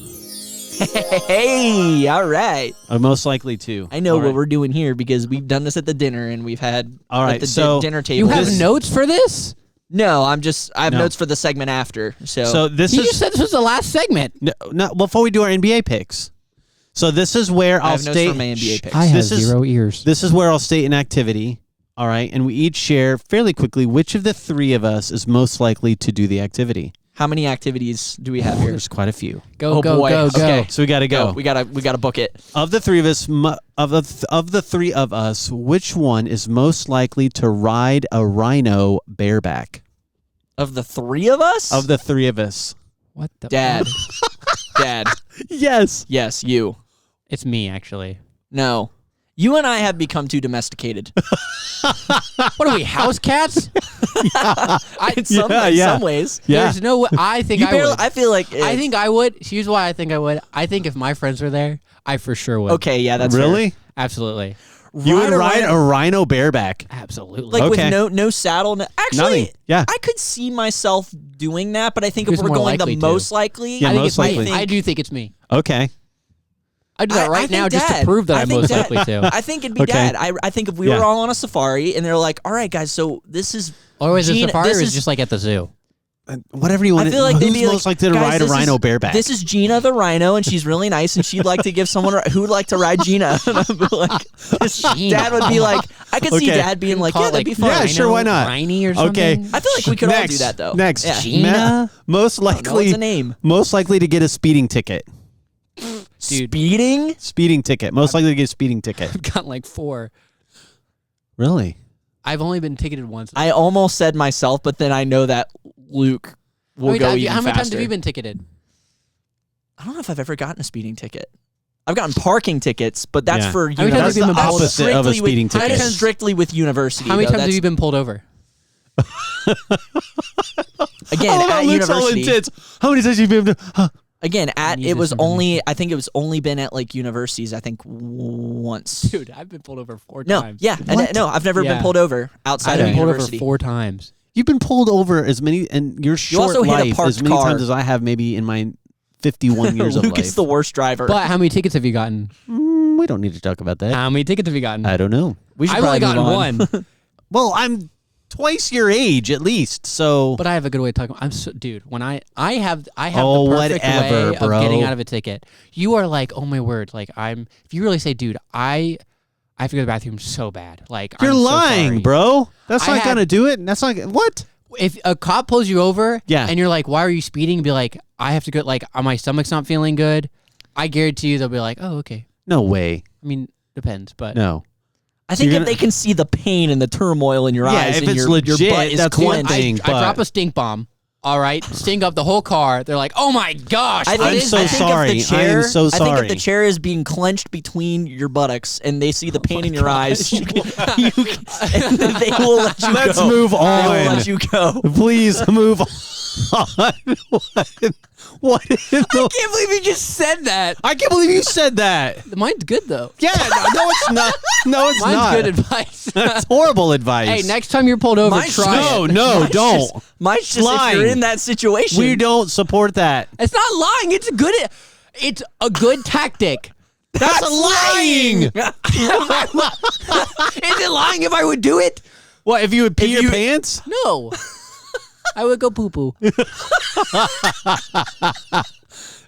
Hey, all right. Most likely to. I know All what right. we're doing here because we've done this at the dinner and we've had All at right, the so dinner you table. have This- notes for this? No, I have No. notes for the segment after. So, So this You is just said this was the last segment. no, before we do our NBA picks. So this is where I I'll have notes state for my NBA picks. I have This is- 0 ears. This is where I'll state an activity. All right, and we each share fairly quickly which of the three of us is most likely to do the activity. How many activities do we have here? There's quite a few. Go, Oh, go, boy. go, go. Okay. So we got to go. We gotta book it. Of the three of us, of the three of us, which one is most likely to ride a rhino bareback? Of the three of us? Of the three of us, What the? Dad. Dad. yes. Yes, you. It's me, actually. No. You and I have become too domesticated. What are we, house cats? In some ways. Yeah. There's no way. I think I would. I feel like I think I would. Here's why I think I would. I think if my friends were there, I for sure would. Okay, yeah, that's really? fair. Absolutely. You would ride a rhino bareback. Absolutely. Like Okay. with no saddle. Actually, Nothing. Yeah. I could see myself doing that, but I think if Who's we're more going the likely to? most likely, Yeah, I think most it's me. likely. I do think it's me. Okay. I do that I right think now just to Dad. prove that I I'm think most Dad. likely to. I think it'd be Okay. Dad. I think if we were all on a safari and they're like, all right, guys, so this is Or is it Gina, safari this or is is- it just like at the zoo? Whatever you want. I feel like they'd Who's be like, most likely to "Guys, ride a this rhino is- bareback? This is Gina the rhino, and she's really nice, and she'd like to give someone who would like to ride Gina. And I'd be like, Gina. Dad would be like, I could see Okay. Dad being like, Call yeah, it that'd be like fun. Yeah, sure, why not? Rhiney or something? Okay. I feel like we could all Next. do that though. Next. Yeah. Gina? Most I don't know, likely. what's a name? Most likely to get a speeding ticket. Dude. Speeding? Speeding ticket. Most likely to get a speeding ticket. I've gotten like 4. Really? I've only been ticketed once. I almost said myself, but then I know that Luke will go even how many times faster. have you been ticketed? I don't know if I've ever gotten a speeding ticket. I've gotten parking tickets, but that's Yeah. for How many times have you been pulled- opposite of a strictly with- speeding ticket. That's strictly with university. How many though. times have That's- you been pulled over? Again, at university. How many times have you been? Again, at need it this was information. only. I think it was only been at like universities. I think once. Dude, I've been pulled over 4 No, times. yeah, and, no, I've never Yeah. been pulled over outside I've of been pulled over university. 4 times. You've been pulled over as many in your short also hit a life parked as many car. times as I have maybe in my 51 years of Luke life. is the worst driver. But how many tickets have you gotten? We don't need to talk about that. How many tickets have you gotten? I don't know. we should I've only probably gotten move on. one. Well, I'm twice your age at least, so But I have a good way of talking. I'm so, dude. When I have Oh, the perfect whatever, way bro. of getting out of a ticket. You are like, oh my word. Like if you really say, dude, I have to go to the bathroom so bad. Like you're I'm so lying, sorry. bro. That's I not had- gonna do it. That's not what. If a cop pulls you over, Yeah. and you're like, why are you speeding? Be like, I have to go. Like my stomach's not feeling good. I guarantee you, they'll be like, oh okay. No way. I mean, depends, but No. I think you're if they can see the pain and the turmoil in your Yeah, eyes, if and it's your legit, butt is that's one clenched. thing. I but- drop a stink bomb. All right, stink up the whole car. They're like, oh my gosh. I think, I'm so I think sorry. If the chair, I am so I think sorry. if the chair is being clenched between your buttocks and they see the pain in your eyes, and then they will let you Let's go. move They on. will let you go. Please move on. What in the- I can't believe you just said that. I can't believe you said that. Mine's good though. Yeah, no, it's not. No, it's Mine's not. good advice. That's horrible advice. Hey, next time you're pulled over, Mine's try no, it. no, Mine's don't. Mine's just if Lying. you're in that situation. We don't support that. It's not lying. It's a good tactic. That's lying. Is it lying if I would do it? What if you would pee your pants? No. I would go poo poo.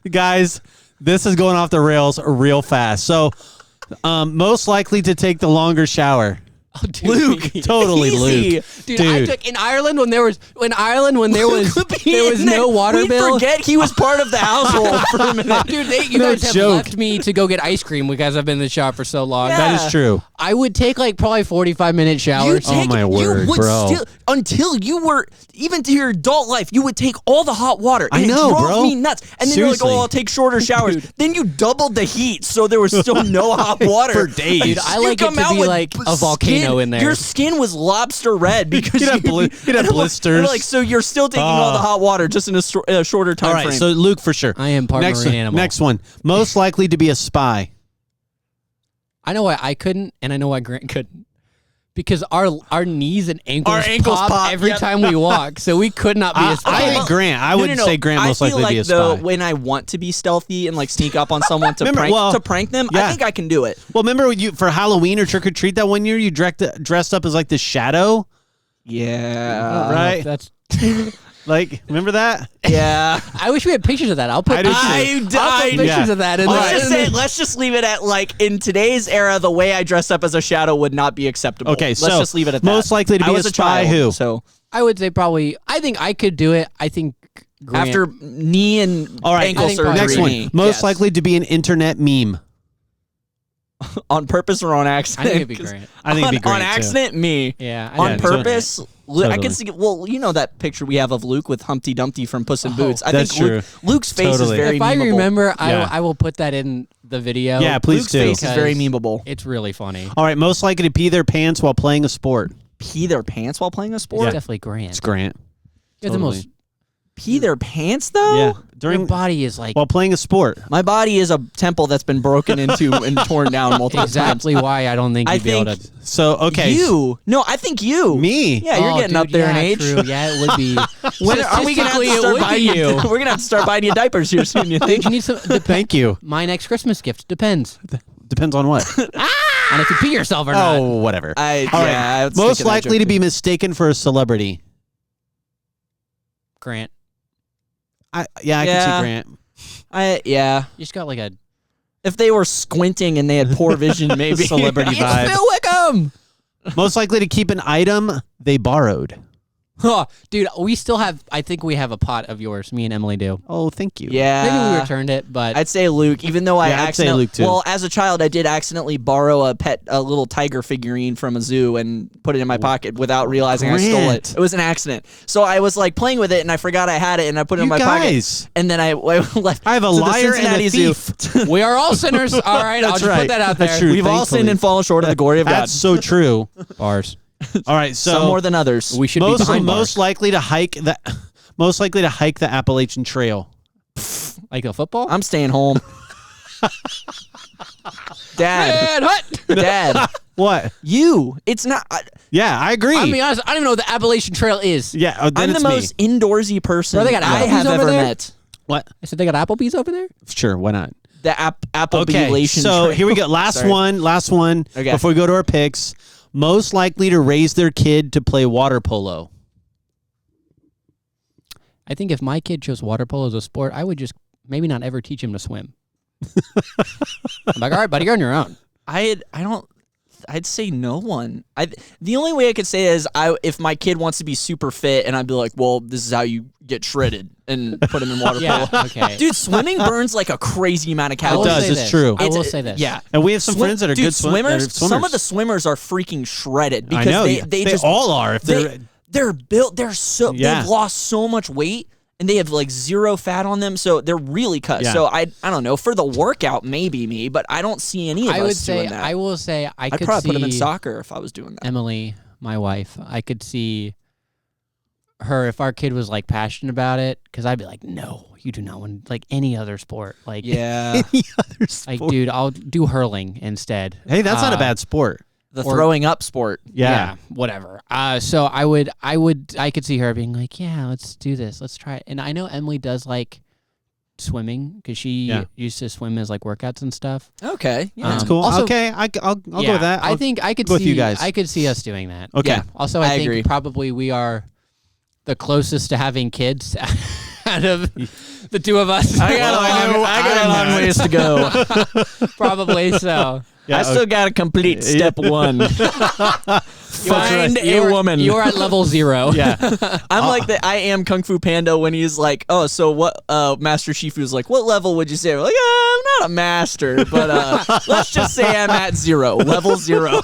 Guys, this is going off the rails real fast. So, most likely to take the longer shower. Oh, dude. Luke, totally Easy. Luke. Dude, I took in Ireland when there was no water we bill. forget he was part of the household for a minute. Dude, you No guys have joke. left me to go get ice cream because I've been in the shop for so long. Yeah. That is true. I would take like probably 45-minute showers. Oh, my word, you would bro. Still, until you were, even to your adult life, you would take all the hot water. And I know, it drove bro. me nuts. And then you're Seriously. like, oh, I'll take shorter showers. Dude. Then you doubled the heat, so there was still no hot water. For days. Dude, I You like it come to out be with like a volcano in there. Your skin was lobster red because You'd have blisters. Like, so you're still taking all the hot water just in a shorter time All right, frame. so Luke for sure. I am part next marine animal. Next one. Most likely to be a spy. I know why I couldn't, and I know why Grant couldn't. Because our knees and ankles, pop, every yep. time we walk, so we could not be a I spy. think Grant. I would say Grant most I feel likely to like be a though, spy. when I want to be stealthy and like sneak up on someone to Remember- prank them, yeah. I think I can do it. Well, remember when you for Halloween or trick or treat that one year you dressed up as like the shadow, Yeah. right? That's. Like, remember that? Yeah. I wish we had pictures of that. I'll put I do pictures. too. I'll put pictures Yeah. of that. In Let's just leave it at like in today's era, the way I dressed up as a shadow would not be acceptable. Okay, let's so just leave it at that. most likely to I be was a spy child, who? So I would say probably. I think I could do it. I think Grant, after knee and All right, ankle I think surgery, probably next one. me. Most yes. likely to be an internet meme. on purpose or on I accident. think it'd be Grant. I think it'd be on Grant too. accident, me. Yeah. I On think purpose, I Totally. can see. Well, you know that picture we have of Luke with Humpty Dumpty from Puss in Boots. I that's think Luke's face Totally. is very. If I memeable. remember, Yeah. I will put that in the video. Yeah, please Luke's do. face is very Because memeable. It's really funny. All right, most likely to pee their pants while playing a sport. Pee their pants while playing a It's sport? definitely Grant. It's Grant. You're the Totally. most. Pee their pants, though? Yeah, Your during body is like while playing a sport. My body is a temple that's been broken into and torn down multiple exactly why I don't think I you'd be able think- to. So okay, You? No, I think you. me. Yeah, you're Oh, getting up dude, there in yeah, age. True. Yeah, it would be. When are we gonna have Statistically, to it start would buying be you? you. We're gonna have to start buying you diapers here soon. You think? You need some. Thank you. My next Christmas gift depends Depends on what. on if you pee yourself or not. Oh, whatever. All All right. right. Most likely to be mistaken for a celebrity. Grant, I can Yeah. see Grant. Yeah. you just got like a If they were squinting and they had poor vision, maybe Celebrity It's vibe. Phil Wickham. Most likely to keep an item they borrowed. Huh, dude, we still have. I think we have a pot of yours. Me and Emily do. Oh, thank you. Yeah. Maybe we returned it, but I'd say Luke, even though I Yeah, I'd say accidentally. Luke, too. Well, as a child, I did accidentally borrow a little tiger figurine from a zoo and put it in my pocket without realizing I stole Grant. it. It was an accident. So I was like playing with it and I forgot I had it and I put it in You my guys. pocket. And then I left. I have a to the liar and Cincinnati a Zoo. thief. we are all sinners. All right, I'll That's just right. put that out That's there. true. We've all Thankfully. sinned and fallen short of the glory of God. That's so true. Bars. All right, so Some more than others. We should be most behind most bars. likely to hike the Appalachian Trail. Like a football. I'm staying home. Dad, Man, what? Dad, What? you. It's not. Yeah, I agree. I'm be honest. I don't even know what the Appalachian Trail is. yeah, then I'm the it's most indoorsy person Bro, they got I Applebee's have over ever there? met. What? I said they got Applebee's over there. Sure, why not? The Apple Okay, relation. so trail. here we go. Last Sorry. one. Okay. Before we go to our picks, most likely to raise their kid to play water polo. I think if my kid chose water polo as a sport, I would just maybe not ever teach him to swim. I'm like, all right, buddy, you're on your own. I'd say no one. The only way I could say is if my kid wants to be super fit, and I'd be like, well, this is how you get shredded, and put him in water Yeah, polo. okay. Dude, swimming burns like a crazy amount of I will It calories. does, say it's this. true. I will It's- say this. Yeah. And we have some friends that are Dude, good swimmers. swimmers. Some of the swimmers are freaking shredded because I know. they just all are. If they're they're built. They've lost so much weight. And they have like zero fat on them, so they're really cut. Yeah. So I don't know, for the workout, maybe me, but I don't see any of I us would say doing that. I will say I I'd could probably see put him in soccer if I was doing that. Emily, my wife. I could see her if our kid was like passionate about it, because I'd be like, no, you do not want like any other sport. Like, Yeah, any other like, sport. dude, I'll do hurling instead. Hey, that's not a bad sport. the Or- throwing up sport. Yeah. Whatever. So I could see her being like, yeah, let's do this. Let's try it. And I know Emily does like swimming because she Yeah. used to swim as like workouts and stuff. Okay, yeah. That's cool. Also- okay, I'll go Yeah, with that. I think I could go see with you guys. I could see us doing that. Okay. Yeah. Also, I I think agree. probably we are the closest to having kids out of the two of us. I got a long ways to go. Probably so. Yeah, I still got to complete step one. Find a woman. You're at level 0. Yeah. I'm like I am Kung Fu Panda when he's like, oh, so what? Master Shifu's like, what level would you say? We're like, I'm not a master, but let's just say I'm at 0, level 0.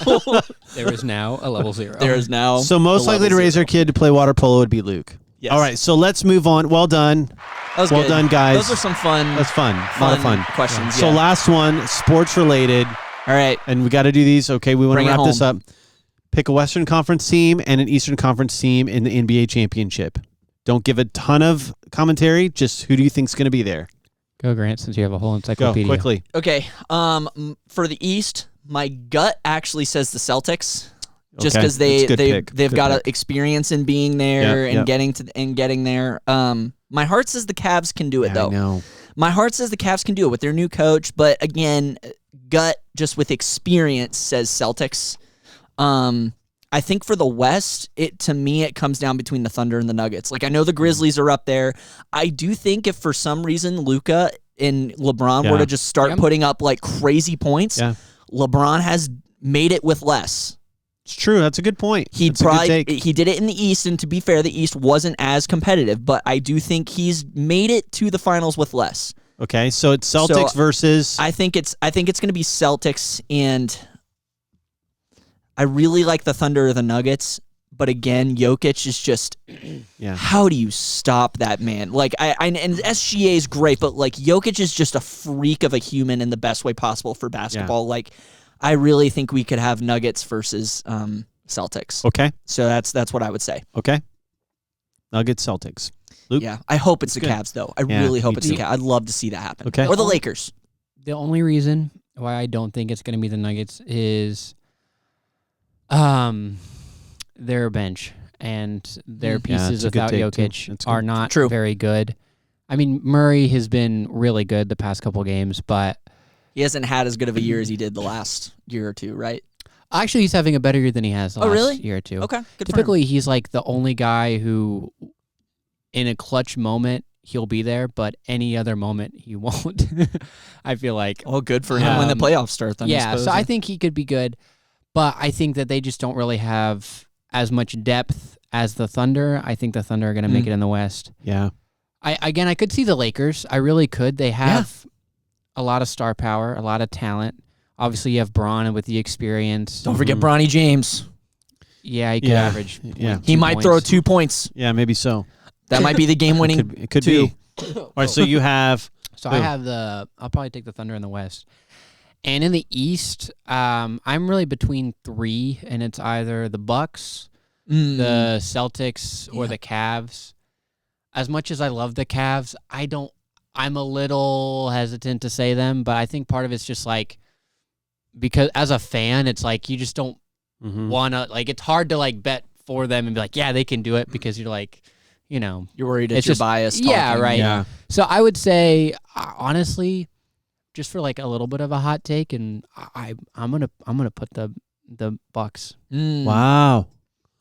There is now a level 0. There is now. So most a likely to level raise 0. their kid to play water polo would be Luke. Yes. All right, so let's move on. Well done. That was Well good. done, guys. Those are some fun. That's fun. A lot of fun. questions. So yeah. last one, sports related, All right. and we got to do these. Okay, we want Bring to it wrap this home. up. Pick a Western Conference team and an Eastern Conference team in the NBA championship. Don't give a ton of commentary. Just who do you think's going to be there? Go, Grant, since you have a whole Go encyclopedia. quickly. Okay. For the East, my gut actually says the Celtics. Just Okay. because That's a good pick. they've Good got pick. experience in being there Yep, and yep. getting there. My heart says the Cavs can do it I though. know. My heart says the Cavs can do it with their new coach, but again, gut just with experience says Celtics. I think for the West, to me it comes down between the Thunder and the Nuggets. Like I know the Grizzlies are up there. I do think if for some reason Luka and LeBron were to just start Yep. putting up like crazy points, Yeah. LeBron has made it with less. It's true. That's a good point. He That's a good probably take. he did it in the East, and to be fair, the East wasn't as competitive, but I do think he's made it to the finals with less. Okay, so it's Celtics versus. I think it's going to be Celtics, and I really like the Thunder or the Nuggets, But again, Jokic is just, how do you stop that man? Like, and SGA is great, but like Jokic is just a freak of a human in the best way possible for basketball. Yeah. Like, I really think we could have Nuggets versus Celtics. Okay. So that's what I would say. Okay. Nuggets, Celtics. Luke? Yeah, I hope it's the Cavs, though. I really hope it's the Cavs. I'd love to see that happen. Okay. Or the Lakers. The only reason why I don't think it's going to be the Nuggets is their bench and their pieces without Jokic are not very good. I mean, Murray has been really good the past couple games, but he hasn't had as good of a year as he did the last year or two, right? Actually, he's having a better year than he has the last year or two. Okay, good. Typically, he's like the only guy who, in a clutch moment, he'll be there, but any other moment, he won't. I feel like. Oh, good for him when the playoffs start, then. Yeah, so I think he could be good, but I think that they just don't really have as much depth as the Thunder. I think the Thunder are going to make it in the West. Yeah. I could see the Lakers. I really could. They have a lot of star power, a lot of talent. Obviously, you have Bron with the experience. Don't forget Bronny James. Yeah, he could average. Yeah, he might throw 2 points. Yeah, maybe so. That might be the game-winning. It could be. All right, so you have. So I have I'll probably take the Thunder in the West, and in the East, I'm really between 3, and it's either the Bucks, the Celtics, or the Cavs. As much as I love the Cavs, I'm a little hesitant to say them, but I think part of it's just like. Because as a fan, it's like you just don't want to, like, it's hard to, like, bet for them and be like, yeah, they can do it because you're like, you know. You're worried it's just biased. Yeah, right. Yeah. So I would say, honestly, just for, like, a little bit of a hot take, and I'm gonna put the Bucks. Wow.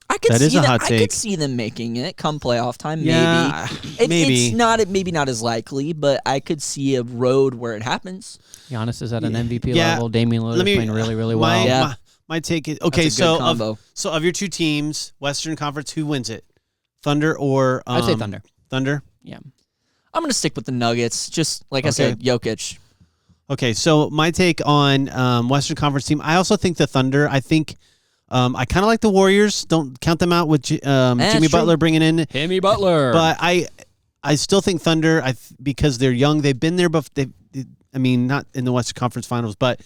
I could see that. I could see them making it come playoff time. Yeah, maybe. Maybe not as likely, but I could see a road where it happens. Giannis is at an MVP level. Damian Lillard is playing really, really well. My take is okay. So of your 2 teams, Western Conference, who wins it? Thunder or I'd say Thunder. Thunder. Yeah. I'm gonna stick with the Nuggets. Just like I said, Jokic. Okay, so my take on Western Conference team. I also think the Thunder. I think. I kind of like the Warriors. Don't count them out with Jimmy Butler bringing in Jimmy Butler. But I still think Thunder. Because they're young. They've been there, but not in the Western Conference Finals, but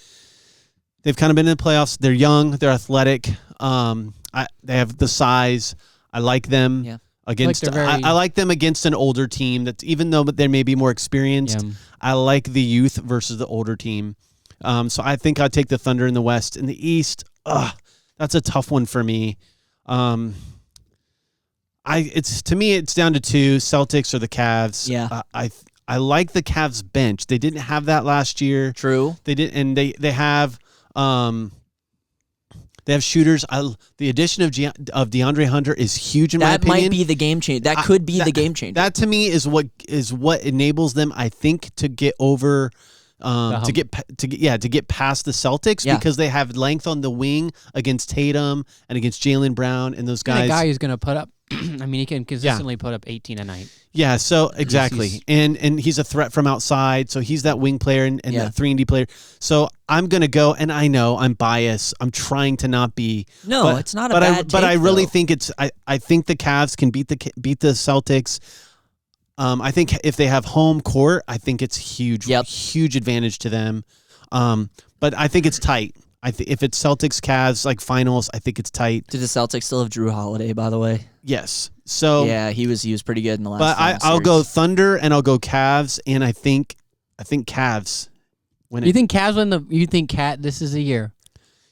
they've kind of been in the playoffs. They're young. They're athletic. They have the size. I like them. Yeah. I like them against an older team. That's even though they may be more experienced. Yeah. I like the youth versus the older team. So I think I'd take the Thunder in the West. In the East, that's a tough one for me. To me it's down to 2, Celtics or the Cavs. Yeah. I like the Cavs bench. They didn't have that last year. True. They did, and they have shooters. The addition of DeAndre Hunter is huge in my opinion. That might be the game changer. That could be the game changer. That to me is what enables them, I think, to get over. To get past the Celtics because they have length on the wing against Tatum and against Jaylen Brown and those guys. And a guy who's going to put up. I mean, he can consistently put up 18 a night. Yeah, so exactly, and he's a threat from outside. So he's that wing player and that 3-and-D player. So I'm going to go, and I know I'm biased. I'm trying to not be. No, it's not a bad take, but I really think it's. I think the Cavs can beat the Celtics. I think if they have home court, I think it's huge, huge advantage to them. But I think it's tight. If it's Celtics Cavs like finals, I think it's tight. Did the Celtics still have Drew Holiday, by the way? Yes. So yeah, he was pretty good in the last. But I'll go Thunder and I'll go Cavs, and I think Cavs win it. You think Cavs win you think this is a year?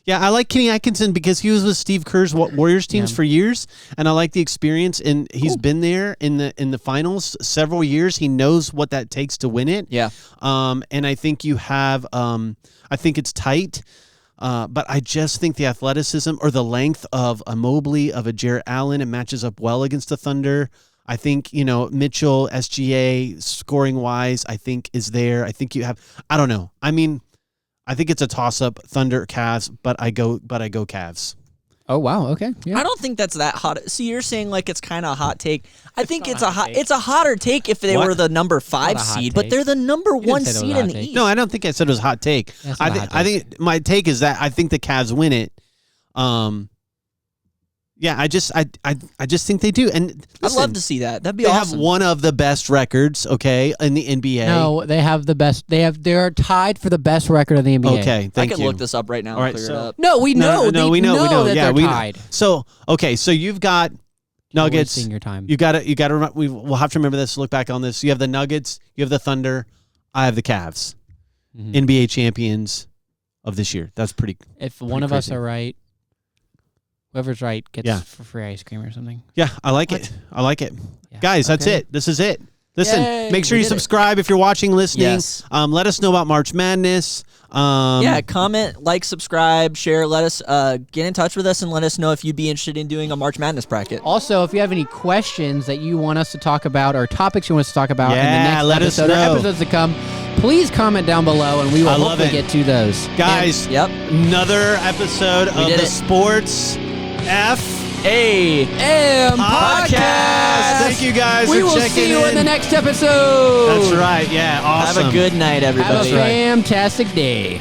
Yeah, I like Kenny Atkinson because he was with Steve Kerr's Warriors teams for years, and I like the experience. And he's been there in the finals several years. He knows what that takes to win it. Yeah. And I think you have. I think it's tight, but I just think the athleticism or the length of a Mobley, of a Jarrett Allen, it matches up well against the Thunder. I think, Mitchell, SGA, scoring wise, I think is there. I think you have. I don't know. I mean. I think it's a toss-up, Thunder, Cavs, but I go Cavs. Oh wow, okay. Yeah. I don't think that's that hot. See, you're saying like it's kind of a hot take. I think it's a hotter take if they were the number 5 seed, but they're the number 1 seed in the East. No, I don't think I said it was a hot take. I think my take is that I think the Cavs win it. Yeah, I just think they do. And I'd love to see that. That'd be they awesome. have one of the best records, okay, in the NBA. No, they have the best. They're tied for the best record of the NBA. Okay, thank I you. can look this up right now All right, and clear so- it up. No, we know. No, we know that yeah, they're we tied. know. So okay, so you've got Nuggets. Wasting your time. You got to. We'll have to remember this. Look back on this. You have the Nuggets. You have the Thunder. I have the Cavs. NBA champions of this year. That's pretty. If one of us crazy. are right, whoever's right gets Yeah. for free ice cream or something. Yeah, I like it. I like it. Yeah. Guys, that's Okay. it. This is it. Listen, Yay, make sure we you did it. subscribe if you're watching, listening. Yes. Let us know about March Madness. Yeah, comment, like, subscribe, share. Let us get in touch with us and let us know if you'd be interested in doing a March Madness bracket. Also, if you have any questions that you want us to talk about or topics you want us to talk about in the Yeah, next let us episode or know. episodes to come, please comment down below and we will I love hopefully it. get to those. Guys, Yep. another episode of did the it. Sports A.M. Podcast. Thank you guys We for will checking see you in the next episode. That's right. Yeah, awesome. Have a good night, everybody. Have a fantastic day.